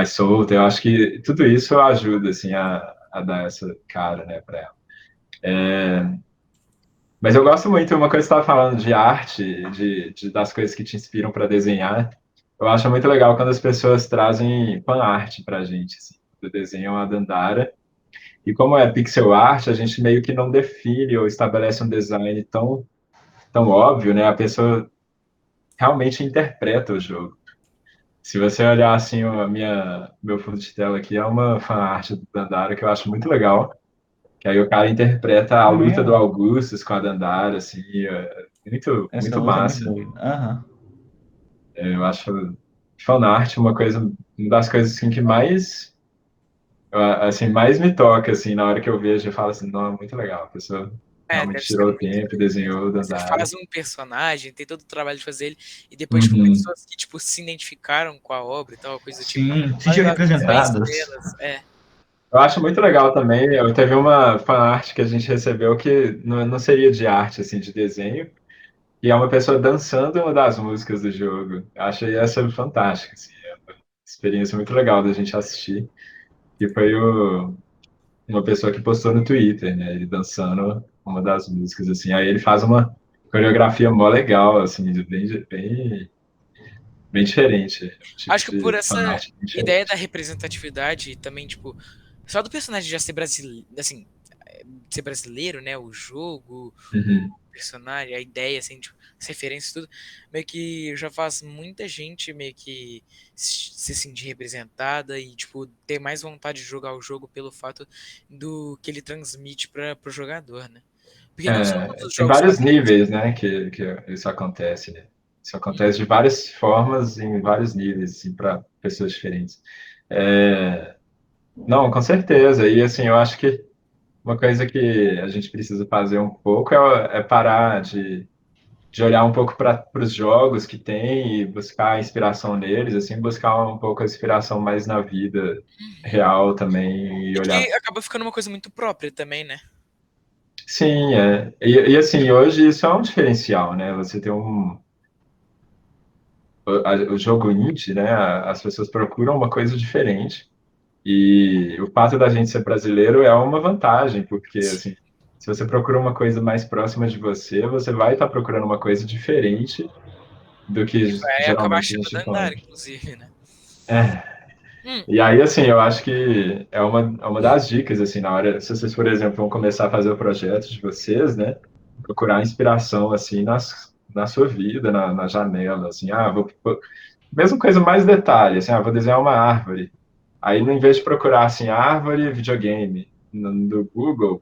solta. Eu acho que tudo isso ajuda assim a dar essa cara, né, para ela. Mas eu gosto muito, uma coisa que você estava falando de arte, das coisas que te inspiram para desenhar. Eu acho muito legal quando as pessoas trazem fan art para a gente, assim, do desenho a Dandara. E como é pixel art, a gente meio que não define ou estabelece um design tão óbvio, né? A pessoa realmente interpreta o jogo. Se você olhar assim, meu fundo de tela aqui é uma fanart do Dandara que eu acho muito legal. Que aí o cara interpreta a É luta do mesmo? Augustus com a Dandara, assim, muito, Essa muito luta é muito massa. doida. Aham. Eu acho fanart uma das coisas assim, que mais, assim, mais me toca, assim, na hora que eu vejo, eu falo assim, não, é muito legal. A pessoa realmente Deve ser tirou o muito tempo, doido, né? desenhou o Você Dandara. faz um personagem, tem todo o trabalho de fazer ele, e depois, tipo, Uhum. pessoas que, tipo, se identificaram com a obra e tal, coisa do tipo, Sim, se fazem sentiu as mesmas representadas. estrelas. É. Eu acho muito legal também. Eu teve uma fanart que a gente recebeu que não seria de arte, assim, de desenho, e é uma pessoa dançando uma das músicas do jogo. Eu achei essa fantástica, assim, é uma experiência muito legal da gente assistir. E foi uma pessoa que postou no Twitter, né? Ele dançando uma das músicas, assim. Aí ele faz uma coreografia mó legal, assim, bem diferente. Um tipo Acho que por de essa fanart bem ideia da diferente. representatividade também, tipo, só do personagem já ser brasileiro, assim, ser brasileiro, né? O jogo, Uhum. o personagem, a ideia, assim, tipo, as referências, tudo, meio que já faz muita gente meio que se sentir representada e, tipo, ter mais vontade de jogar o jogo pelo fato do que ele transmite para pro jogador, né? Porque não são todos os Tem jogos que vários acontecem. níveis, né, que isso acontece, né? Isso acontece de várias formas, em vários níveis, assim, para pessoas diferentes. É, não, com certeza. E, assim, eu acho que uma coisa que a gente precisa fazer um pouco é parar de olhar um pouco para os jogos que tem e buscar a inspiração neles, assim, buscar um pouco a inspiração mais na vida real também e E olhar. que acaba ficando uma coisa muito própria também, né? Sim, é. Assim, hoje isso é um diferencial, né? Você tem o jogo indie, né? As pessoas procuram uma coisa diferente. E o fato da gente ser brasileiro é uma vantagem, porque, assim, se você procura uma coisa mais próxima de você, você vai estar procurando uma coisa diferente do que E vai acabar geralmente a achando gente Dandara, encontra. inclusive, né? É. Hum, E aí, assim, eu acho que é uma das dicas, assim, na hora, se vocês, por exemplo, vão começar a fazer o projeto de vocês, né? Procurar inspiração, assim, na sua vida, na janela, assim, mesma coisa, mais detalhe, assim, vou desenhar uma árvore. Aí, no invés de procurar, assim, árvore, videogame, no Google,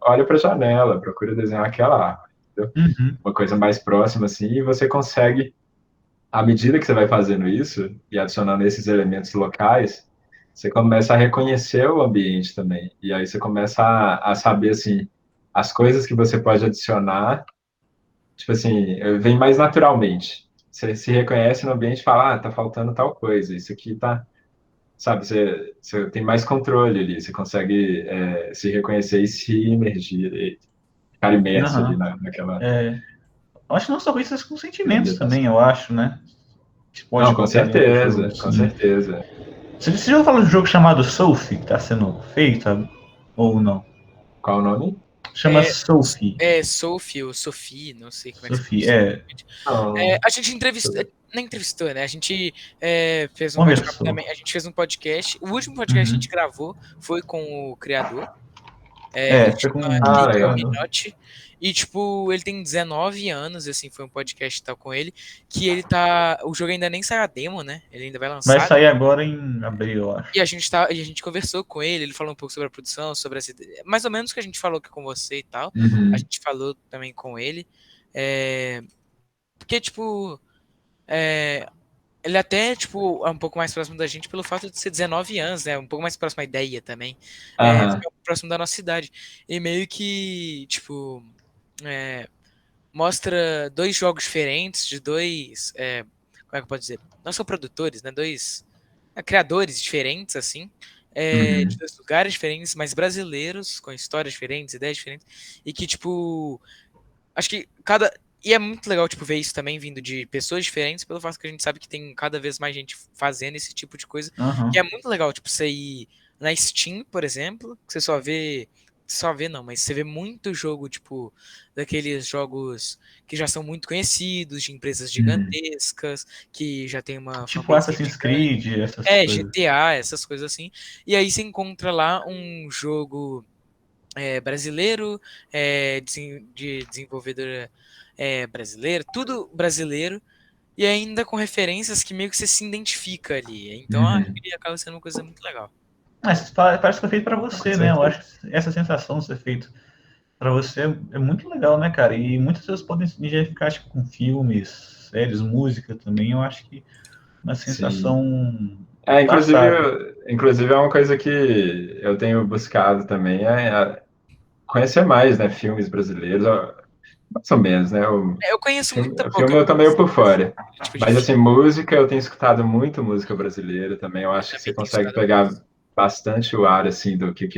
olha para a janela, procura desenhar aquela árvore, entendeu? Uhum. Uma coisa mais próxima, assim, e você consegue, à medida que você vai fazendo isso e adicionando esses elementos locais, você começa a reconhecer o ambiente também. E aí você começa a saber, assim, as coisas que você pode adicionar, tipo assim, vem mais naturalmente. Você se reconhece no ambiente e fala, tá faltando tal coisa, isso aqui tá, sabe, você tem mais controle ali, você consegue se reconhecer e se imergir, e ficar imerso ali Aham. É, eu acho que não só isso, mas com naquela sentimentos também, ambientação. eu acho, né? Que pode Não, com colocar dentro do jogo, certeza, com assim. certeza. Você já falou de um jogo chamado Sophie, que está sendo feito, sabe? Ou não? Qual o nome? Chama Sophie. Sophie ou Sophie, não sei como é que se Sophie, pronuncia. é. A gente entrevistou, não entrevistou, né? A gente fez um bate-papo Conversou. também, a gente fez um podcast. O último podcast que a Uhum. gente gravou foi com o criador. Ele Foi chama com o Keito Legal. criador. Minotti. E, tipo, ele tem 19 anos, assim, foi um podcast que tá com ele. Que ele tá. O jogo ainda nem saiu a demo, né? Ele ainda vai Vai lançar. sair agora em abril, eu E acho. a gente conversou com ele, ele falou um pouco sobre a produção, sobre essa ideia. Mais ou menos o que a gente falou aqui com você e tal. A Uhum. gente falou também com ele. É, porque, tipo, é, ele até, tipo, é um pouco mais próximo da gente pelo fato de ser 19 anos, né? Um pouco mais próximo à ideia também. Aham. Fica próximo da nossa cidade. E meio que, tipo, é, mostra dois jogos diferentes de dois. Como é que eu posso dizer? Não são produtores, né? Dois criadores diferentes, assim. De Uhum. dois lugares diferentes, mas brasileiros, com histórias diferentes, ideias diferentes. E que, tipo, acho que cada. E é muito legal, tipo, ver isso também vindo de pessoas diferentes, pelo fato que a gente sabe que tem cada vez mais gente fazendo esse tipo de coisa. E é Aham. muito legal, tipo, você ir na Steam, por exemplo, que você só vê só vê não, mas você vê muito jogo, tipo, daqueles jogos que já são muito conhecidos, de empresas Uhum. gigantescas, que já tem uma Tipo fanbase Assassin's gigante. Creed, essas É, coisas. GTA, essas coisas assim. E aí você encontra lá um jogo brasileiro, de desenvolvedora brasileira, tudo brasileiro, e ainda com referências que meio que você se identifica ali. Então eu acho Uhum. que acaba sendo uma coisa muito legal. Mas parece que foi feito para Com você, né? Eu certeza. acho que essa sensação de ser feito para você é muito legal, né, cara? E muitas pessoas podem se identificar tipo, com filmes, séries, música também. Eu acho que uma Sim. sensação Inclusive, passável. inclusive é uma coisa que eu tenho buscado também, conhecer mais, né, filmes brasileiros, ó, mais ou menos, né, Eu conheço muita o pouca filme eu tô meio coisa por fora, desse tipo de mas assim, filme. música, eu tenho escutado muito música brasileira também, eu Eu acho que você também tenho consegue escutado pegar muito. bastante o ar, assim, do o que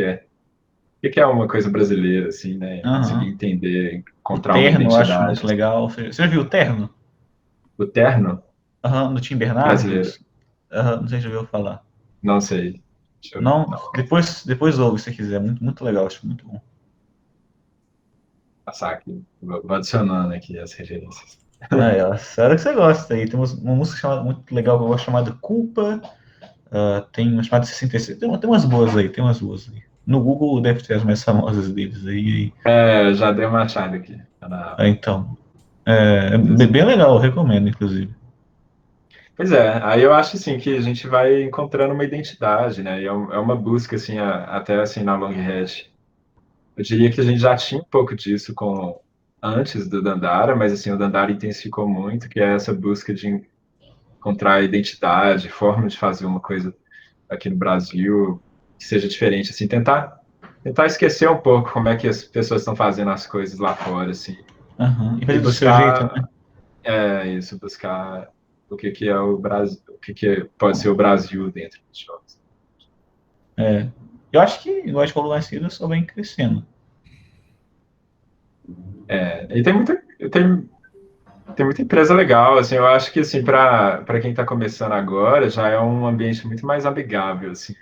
é uma coisa brasileira, assim, né, conseguir Aham. entender, O encontrar uma Terno eu acho muito identidade. legal. Você já viu o Terno? O terno Aham, do Tim brasileiro, Bernardes? Aham, não sei se já ouviu falar. não sei, Não, não, depois ouve se quiser. Muito, muito legal, acho muito bom. passar aqui, vou adicionando aqui as referências. É, ó, sério que você gosta aí. Tem uma música muito legal que eu gosto chamada Culpa. Tem uma chamada 66. Tem umas boas aí, tem umas boas aí. No Google deve ter as mais famosas deles aí. Já dei uma achada aqui, tá Então, é beleza. bem legal, eu recomendo, inclusive. Pois é, aí eu acho assim que a gente vai encontrando uma identidade, né? E é uma busca assim, até assim na Long Hash. Eu diria que a gente já tinha um pouco disso com antes do Dandara, mas assim o Dandara intensificou muito, que é essa busca de encontrar identidade, forma de fazer uma coisa aqui no Brasil que seja diferente, assim, tentar esquecer um pouco como é que as pessoas estão fazendo as coisas lá fora, assim, Aham. E e fazer do seu jeito, buscar né? buscar o que que é o Brasil, o que que pode ser o Brasil dentro dos jogos. É. Eu acho que, igual a gente falou mais cedo, só vem crescendo. E tem muita empresa legal, assim, eu acho que assim para quem está começando agora já é um ambiente muito mais amigável assim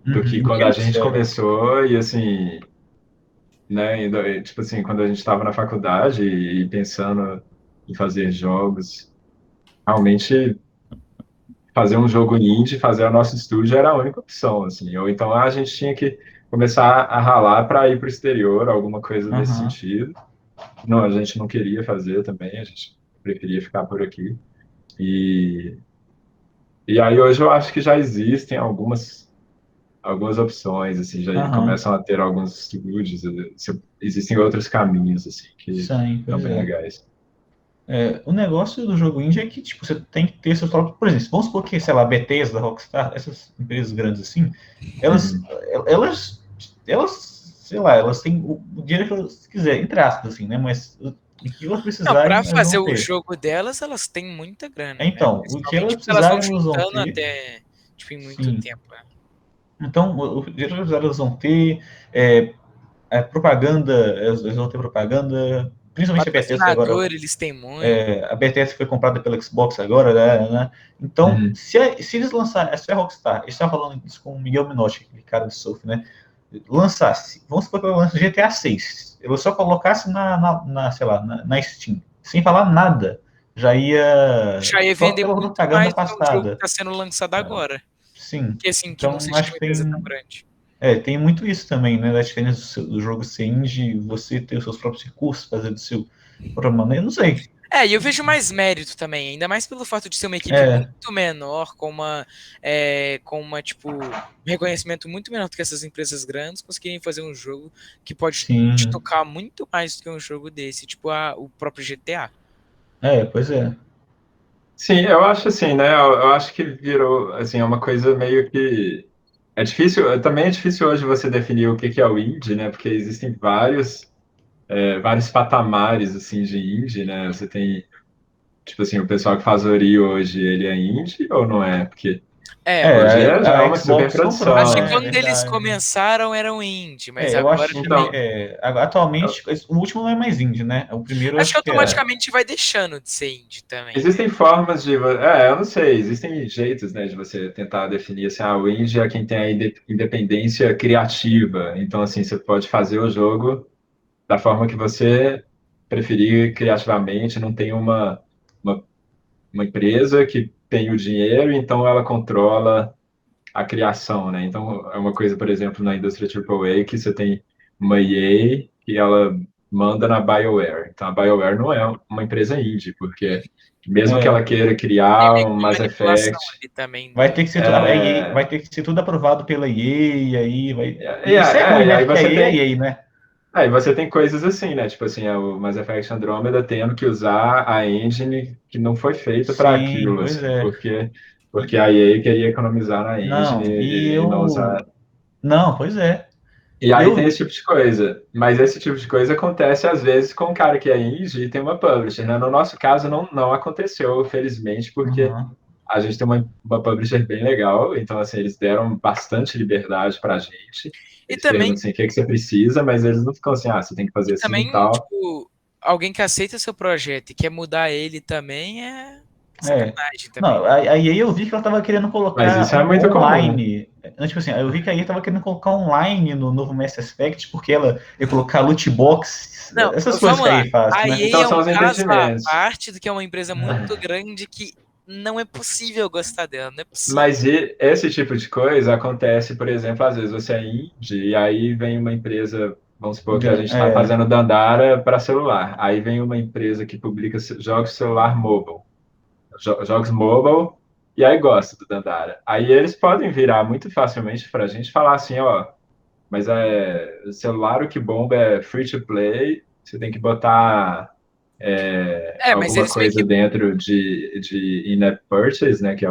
do que Uhum. quando Bem a mais gente sério. começou e assim, né, tipo assim, quando a gente estava na faculdade e pensando em fazer jogos, realmente fazer um jogo indie, fazer o nosso estúdio era a única opção, assim. Ou então a gente tinha que começar a ralar para ir para o exterior, alguma coisa nesse Aham. sentido. Não, a gente não queria fazer também, a gente preferia ficar por aqui. E, e aí hoje eu acho que já existem algumas opções, assim, já Aham. começam a ter alguns estúdios, existem outros caminhos, assim, que Sim, são pois bem é. legais. O negócio do jogo indie é que, tipo, você tem que ter seus próprios. Por exemplo, vamos supor que, sei lá, a Bethesda, Rockstar, essas empresas grandes assim, elas, Uhum. elas, sei lá, elas têm o dinheiro que elas quiserem, entre aspas, assim, né? Mas o que elas Não, precisarem, pra elas vão fazer o ter. jogo delas, elas têm muita grana, né? Então, o que elas Principalmente porque elas vão precisarem, elas vão juntando ter. até, tipo, em muito Sim. tempo, né? Então, o dinheiro que elas vão ter, propaganda, elas vão ter propaganda, principalmente a Bethesda, que agora Patrocinador, eles têm muito. a BTS foi comprada pela Xbox agora, né? Então, Uhum. se eles lançarem, se a Rockstar, eu estava falando isso com o Miguel Minotti, aquele cara de surf, né? Lançasse, vamos supor que eu lance GTA 6, eu só colocasse sei lá, na Steam, sem falar nada, já ia Já ia só vender pela muito propaganda mais do que o jogo que passada. está sendo lançado agora. Sim. Que assim, que não Então, seja de acho uma que empresa tão grande. tem muito isso também, né? Da diferença do jogo ser indie, você ter os seus próprios recursos, fazer do seu própria maneira, não sei. E eu vejo mais mérito também, ainda mais pelo fato de ser uma equipe É, muito menor, tipo, um reconhecimento muito menor do que essas empresas grandes, conseguirem fazer um jogo que pode te sim. tocar muito mais do que um jogo desse, tipo o próprio GTA. Pois é. Sim, eu acho assim, né? Eu acho que virou, assim, é uma coisa meio que é difícil. Também é difícil hoje você definir o que que é o indie, né? Porque existem vários patamares assim de indie, né? Você tem, tipo assim, o pessoal que faz Ori hoje, ele é indie ou não é? Porque Hoje já é uma super Xbox comprou, produção. Acho que né? quando eles Verdade. começaram eram indie, mas Eu agora acho que Então, atualmente o último não é mais indie, né? O primeiro eu acho que acho que é. automaticamente vai deixando de ser indie também, né? existem formas de. Eu não sei, existem jeitos, né, de você tentar definir assim, o indie é quem tem a independência criativa. Então, assim, você pode fazer o jogo da forma que você preferir criativamente, não tem uma, uma empresa que tem o dinheiro, então ela controla a criação, né? Então, é uma coisa, por exemplo, na indústria AAA, que você tem uma EA que ela manda na BioWare. Então, a BioWare não é uma empresa indie, porque mesmo que ela é, queira Tem criar meio um que uma Mass manipulação Effect, ali também vai do. ter que ser a EA, vai ter que ser tudo aprovado pela EA, e aí vai. E isso é ruim, e né? aí Porque a você EA é tem, EA, né? aí você tem coisas assim, né? Tipo assim, o Mass Effect Andromeda tendo que usar a engine que não foi feita para Sim, aquilo, pois assim, é. porque a EA queria economizar na engine Não, e e não eu. usar. Não, pois é. E aí tem Eu. esse tipo de coisa. Mas esse tipo de coisa acontece às vezes com um cara que é indie e tem uma publisher, né? No nosso caso não aconteceu, felizmente, porque Uhum. a gente tem uma publisher bem legal, então assim, eles deram bastante liberdade pra gente. E Eles também, perguntam assim, o que é que você precisa, mas eles não ficam assim, você tem que e fazer assim e também, tal. tipo, alguém que aceita seu projeto e quer mudar ele também é É. sacanagem também, Não, né? a EA eu vi que ela tava querendo Mas colocar isso é muito comum. online. Tipo assim, eu vi que a EA tava querendo colocar online no novo Mass Effect, porque ela ia colocar loot box, Não, essas coisas vamos que a lá. EA faz, A né? EA Então é são um os caso à impedimentos. parte do que é uma empresa muito grande que não é possível gostar dela, não é possível. Mas esse tipo de coisa acontece, por exemplo, às vezes você é indie e aí vem uma empresa, vamos supor que a gente está É, fazendo Dandara para celular. Aí vem uma empresa que publica jogos celular mobile, jogos mobile, e aí gosta do Dandara. Aí eles podem virar muito facilmente para a gente e falar assim, ó, mas o celular o que bomba é free to play, você tem que botar Mas alguma eles meio coisa que. dentro de in-app purchase, né, que é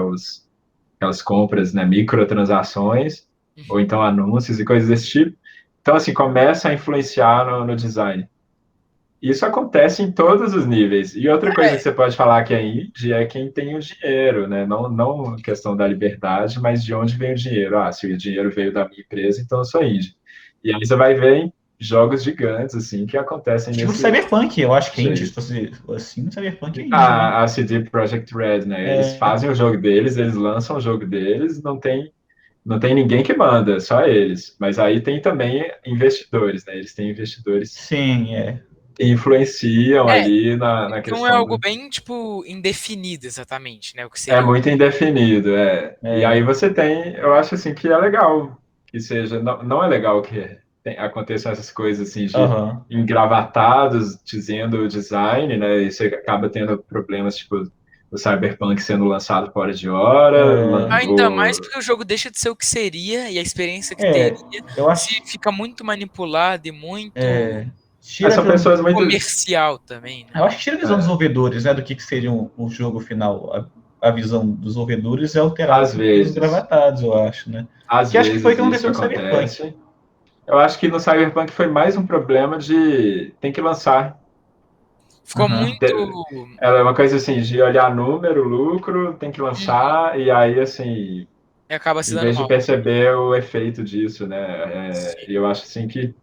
aquelas compras, né, microtransações, ou Uhum. então anúncios e coisas desse tipo. Então, assim, começa a influenciar no design. Isso acontece em todos os níveis. E outra coisa que É, você pode falar que é indie é quem tem o dinheiro, né? Não questão da liberdade, mas de onde vem o dinheiro. Ah, se o dinheiro veio da minha empresa, então eu sou indie. E aí você vai ver em jogos gigantes, assim, que acontecem tipo desse Cyberpunk, eu acho que é indie, se jeito. fosse assim, Cyberpunk é indie, né? A CD Projekt Red, né? Eles É, fazem o jogo deles, eles lançam o jogo deles, não tem ninguém que manda, só eles. Mas aí tem também investidores, né? Eles têm investidores sim, é. que influenciam é, ali na então é questão algo do. bem, tipo, indefinido exatamente, né? O que É seria o. muito indefinido, é. E aí É. você tem, eu acho assim que é legal que seja, não é legal que aconteçam essas coisas assim de Aham. engravatados dizendo o design, né? E você acaba tendo problemas tipo o Cyberpunk sendo lançado fora de hora, É, Ainda mais porque o jogo deixa de ser o que seria e a experiência que teria eu se acho. fica muito manipulado e muito É, tira a são visão, pessoas muito. comercial também, né? eu acho que tira a visão dos desenvolvedores, né? Do que seria o jogo final. A visão dos desenvolvedores é alterada Às pelos vezes, gravatados, eu acho, né? às Que acho que foi o vezes que isso aconteceu no Cyberpunk. acontece. Eu acho que no Cyberpunk foi mais um problema de tem que lançar. Ficou Aham. muito. Ela é uma coisa assim, de olhar número, lucro, tem que Uhum. lançar, e aí, assim, E acaba se em dando vez de mal. perceber o efeito disso, né? Sim. Eu acho, assim, que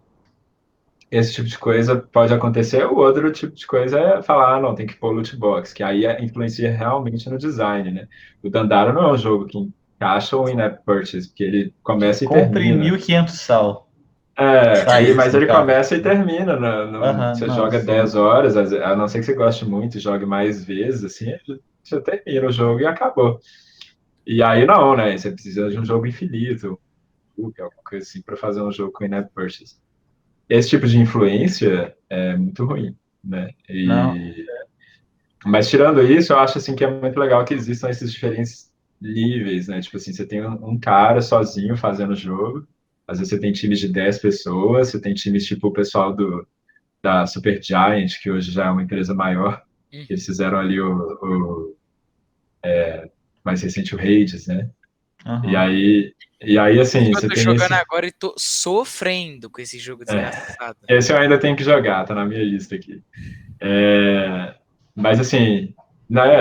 esse tipo de coisa pode acontecer. O outro tipo de coisa é falar, não, tem que pôr loot box, que aí influencia realmente no design, né? O Dandara não é um jogo que encaixa o in-app purchase, porque ele começa e Compre termina. 1.500 sal. Aí, Saídas, mas no ele caso. começa e termina. Aham, Você não, joga sim. 10 horas, a não ser que você goste muito e jogue mais vezes, assim, você termina o jogo e acabou. E aí não, né? Você precisa de um jogo infinito, alguma coisa assim, para fazer um jogo com in-app purchase. Esse tipo de influência é muito ruim, né? Não. Mas tirando isso, eu acho assim que é muito legal que existam esses diferentes níveis, né? Tipo assim, você tem um cara sozinho fazendo o jogo, às vezes você tem times de 10 pessoas, você tem times tipo o pessoal da Supergiant, que hoje já é uma empresa maior, eles Uhum. fizeram ali mais recente o Hades, né? E Aham. aí, e aí assim, Eu você tô tem jogando esse. agora e tô sofrendo com esse jogo desgraçado. Esse eu ainda tenho que jogar, tá na minha lista aqui. É, mas assim, Né,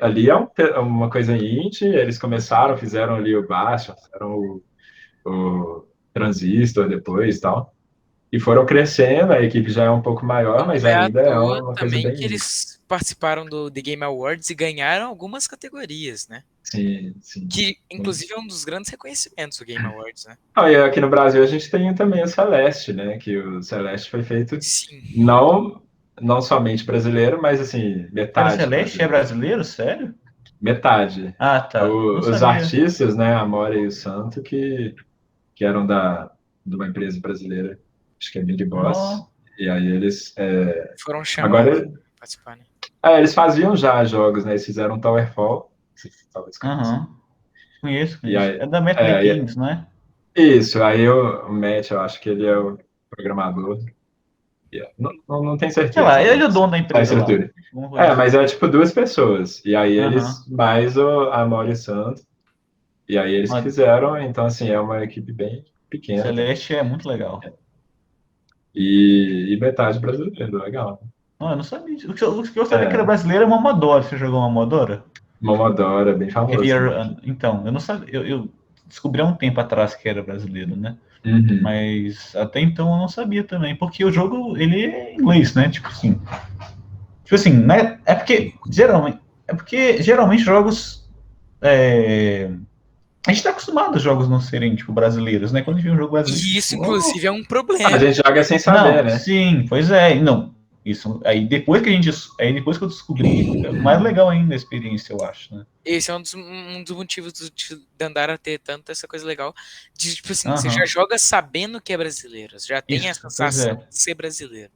ali é uma coisa indie, eles começaram, fizeram ali o Bastion, fizeram o Transistor depois e tal, e foram crescendo, a equipe já é um pouco maior, mas Não é à ainda é toa uma coisa também bem que indie. eles participaram do The Game Awards e ganharam algumas categorias, né? Sim, sim. Que, inclusive, é um dos grandes reconhecimentos do Game Awards, né? Ah, e aqui no Brasil a gente tem também o Celeste, né? Que o Celeste foi feito Sim. não, não somente brasileiro, mas assim, Pera, metade Celeste é brasileiro. brasileiro? Sério? Metade. Ah, tá. Não Os sabia. artistas, né, a Amora e o Santo, que eram de uma empresa brasileira, acho que é Big Boss, Nó. e aí eles, Foram chamados agora, para participar, né? eles faziam já jogos, né, eles fizeram Towerfall, você talvez conheça, Aham. Conheço, e conheço. aí, É da Metric é, Games, não é? isso, aí o Matt, eu acho que ele é o programador, não tenho Sei lá, certeza ele é agora, o dono da da empresa lá. estrutura. Alguma coisa Mas assim. é tipo duas pessoas, e aí eles, Aham. mais a Amora e o Santo, e aí eles que Ó, fizeram, então assim, é uma equipe bem pequena também. Celeste é muito legal. E metade brasileiro, legal. Não, eu não sabia. O que eu sabia que era É, brasileiro é Momodora. Você jogou Momodora? Momodoro é bem famoso Heavier, também. então, eu não sabia. Eu descobri há um tempo atrás que era brasileiro, né? Uhum. Mas até então eu não sabia também. Porque o jogo, ele é em inglês, né? Tipo assim. Tipo assim, né? É porque geralmente jogos. A gente tá acostumado aos jogos não serem, tipo, brasileiros, né? Quando a gente vê um jogo brasileiro, E isso, tipo, oh, inclusive, é um A problema. gente joga sem saber, não, né? sim, pois é, não. Isso, aí depois que eu descobri, fica mais legal ainda a experiência, eu acho, né? Esse é um dos motivos de Dandara ter tanto essa coisa legal. De, tipo assim, você já Aham, joga sabendo que é brasileiro. Você já tem a isso, pois sensação é. de ser brasileiro.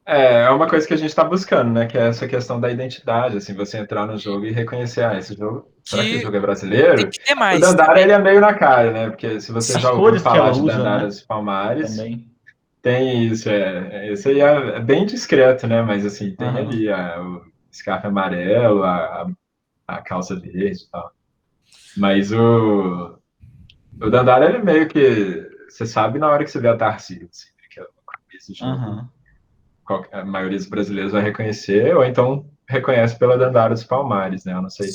É uma coisa que a gente está buscando, né? Que é essa questão da identidade, assim, você entrar no jogo e reconhecer, esse jogo, será que esse Que jogo é tem brasileiro? que ter O mais Dandara, também. ele é meio na cara, né? Porque se você As já ouviu cores que falar ela de usa, né? Dandaras Palmares, Também. tem isso, esse aí é bem discreto, né? Mas, assim, tem Aham. ali o scarf amarelo, a calça verde e tal. Mas o Dandara, ele meio que. Você sabe na hora que você vê a Tarcísio, assim, né, que é o começo do jogo, Aham. a maioria dos brasileiros vai reconhecer, ou então reconhece pela Dandara dos Palmares, né? Sim.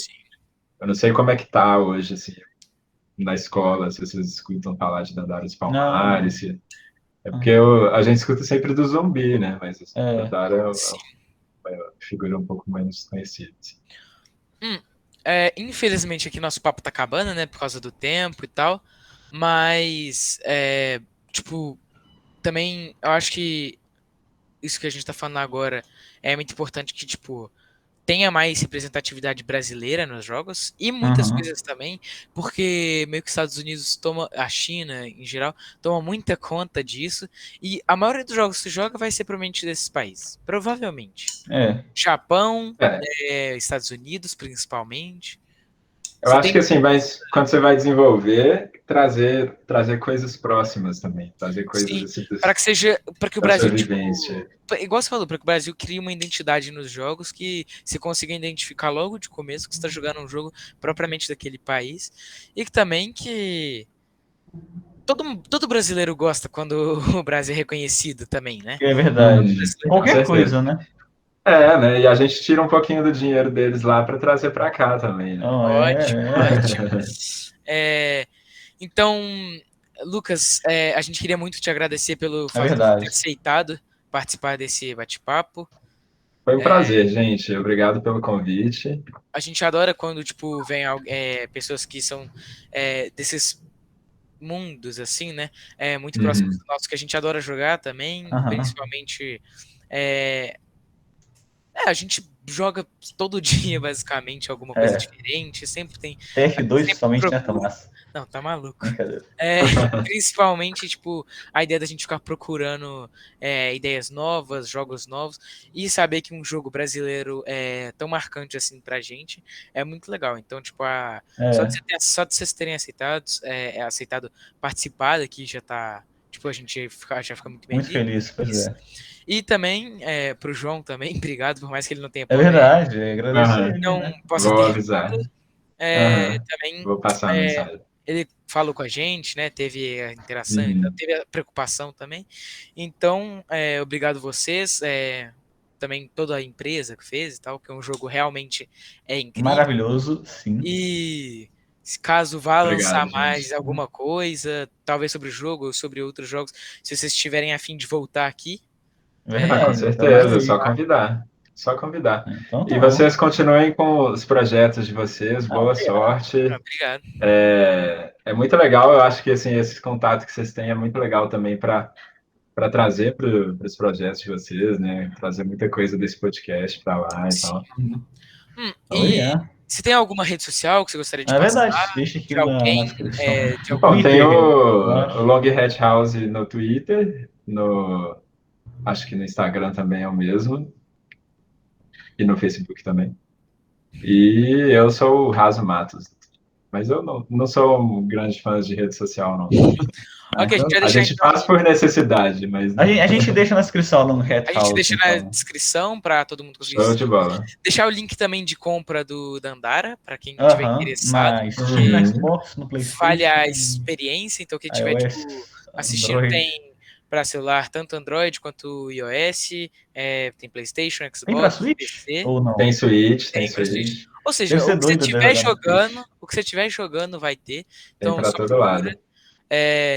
Eu não sei como é que tá hoje, assim, na escola, se vocês escutam falar de Dandara dos Não, não. Palmares, é porque Aham. a gente escuta sempre do zumbi, né? Mas assim, É. Dandara é Sim. uma figura um pouco menos conhecida. Assim. Hum, infelizmente aqui nosso papo tá acabando, né? Por causa do tempo e tal. Mas, tipo, também eu acho que isso que a gente tá falando agora é muito importante que, tipo, tenha mais representatividade brasileira nos jogos e muitas Aham. coisas também, porque meio que os Estados Unidos toma, a China em geral, toma muita conta disso e a maioria dos jogos que você joga vai ser provavelmente desses países, provavelmente. É. Japão, É, Estados Unidos principalmente. eu Você acho tem que assim, mas quando você vai desenvolver, trazer coisas próximas também, trazer coisas sim, assim para que seja, para que o da sua Brasil, vivência. tipo, igual você falou, para que o Brasil crie uma identidade nos jogos que você consiga identificar logo de começo que você está jogando um jogo propriamente daquele país e que também que todo brasileiro gosta quando o Brasil é reconhecido também, né? É Uhum, verdade. com Qualquer certeza. coisa, né? Né? E a gente tira um pouquinho do dinheiro deles lá para trazer para cá também, né? Não, Ótimo, ótimo. é. É, então, Lucas, a gente queria muito te agradecer pelo É fato de ter verdade. aceitado participar desse bate-papo. Foi um prazer, gente. Obrigado pelo convite. A gente adora quando, tipo, vem pessoas que são desses mundos, assim, né? Muito próximos Uhum. do nosso, que a gente adora jogar também, Aham. principalmente. é, a gente joga todo dia, basicamente, alguma coisa É. diferente, sempre tem. A gente TF2 sempre principalmente, né, procura. Tomás? Não, tá maluco. Brincadeira. É, principalmente, tipo, a ideia da gente ficar procurando ideias novas, jogos novos, e saber que um jogo brasileiro é tão marcante assim pra gente é muito legal. Então, tipo, É. só de vocês terem aceitado participar daqui já tá. Tipo, já fica muito Muito feliz, pois feliz. é. E também, pro João também, obrigado, por mais que ele não tenha É verdade, é agradecer Aham. ele, não né? possa Vou ter avisar. vindo. Aham. Também Vou passar a mensagem. ele falou com a gente, né? Teve a interação, então Uhum. teve a preocupação também. Então, obrigado vocês. também toda a empresa que fez e tal, que é um jogo realmente incrível. Maravilhoso, sim. E caso vá Obrigado, lançar mais gente. alguma coisa, talvez sobre o jogo ou sobre outros jogos, se vocês estiverem a fim de voltar aqui, Verdade. Com tá certeza, mais só aí. convidar. Só convidar. Então tá E bom. vocês continuem com os projetos de vocês, boa sorte. obrigado. É muito legal, eu acho que assim, esse contato que vocês têm é muito legal também para trazer para os projetos de vocês, né? Trazer muita coisa desse podcast para lá e Sim. tal. E se tem alguma rede social que você gostaria de É passar, verdade, deixa aqui de alguém, na descrição. de algum... Bom, tem Twitter, o Long Hat House no Twitter, acho que no Instagram também é o mesmo, e no Facebook também. E eu sou o Raso Matos, mas eu não sou um grande fã de rede social, não. Ok, a gente vai A deixar gente então... faz por necessidade, mas A gente deixa na descrição no Hat A gente House. deixa na Então. descrição para todo mundo conseguir show de bola. deixar o link também de compra do Dandara, para quem tiver interessado. Na Steam, na Xbox, no PlayStation. Vale a experiência, então quem tiver iOS, tipo, assistindo Android. tem para celular tanto Android quanto iOS, tem PlayStation, Xbox, Tem pra Switch? PC. Ou não? Tem Switch, Tem pra Switch. Ou seja, Deve ser o que você doido, estiver né, jogando, o que você estiver jogando vai ter. Tem Então para só todo procura. lado.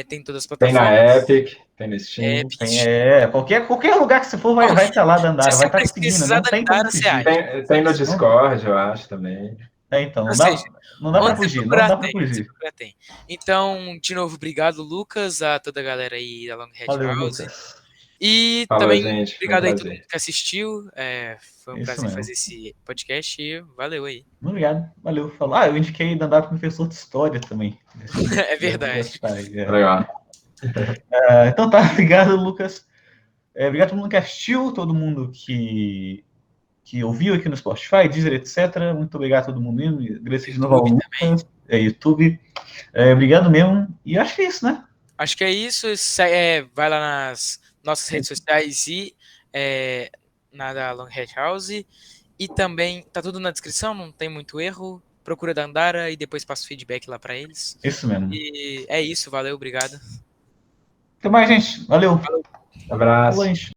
Tem todas as Tem na plataformas. Epic, tem no Steam. Epic, qualquer lugar que você for vai estar lá Dandara, se vai você estar conseguindo, pesquisar não tem como Dandara, você fugir. acha. Tem no Discord, eu acho também. Então, Ou seja, não dá pra onde você fugir, não procurar dá pra tem, onde você fugir. procurar tem. Então, de novo, obrigado, Lucas, a toda a galera aí da Longhead Valeu, House. Lucas. E Falou, também, gente, foi um obrigado aí a todo prazer. mundo que assistiu. Foi um Isso prazer mesmo. fazer esse podcast e valeu aí. Obrigado, valeu. Falou. Eu indiquei Dandara pro professor de história também. É verdade. Legal. Então tá, obrigado, Lucas. Obrigado a todo mundo que assistiu, todo mundo que ouviu aqui no Spotify, Deezer, etc. Muito obrigado a todo mundo. Agradeço de novo ao Lucas, YouTube. Obrigado mesmo. E acho que é isso, né? Acho que é isso. Vai lá nas nossas redes sociais e na da Longhead House. E também, tá tudo na descrição, não tem muito erro. Procura da Andara e depois passa o feedback lá pra eles. Isso mesmo. E é isso, valeu, obrigado. Até mais, gente. Valeu. Abraço. Falou, gente.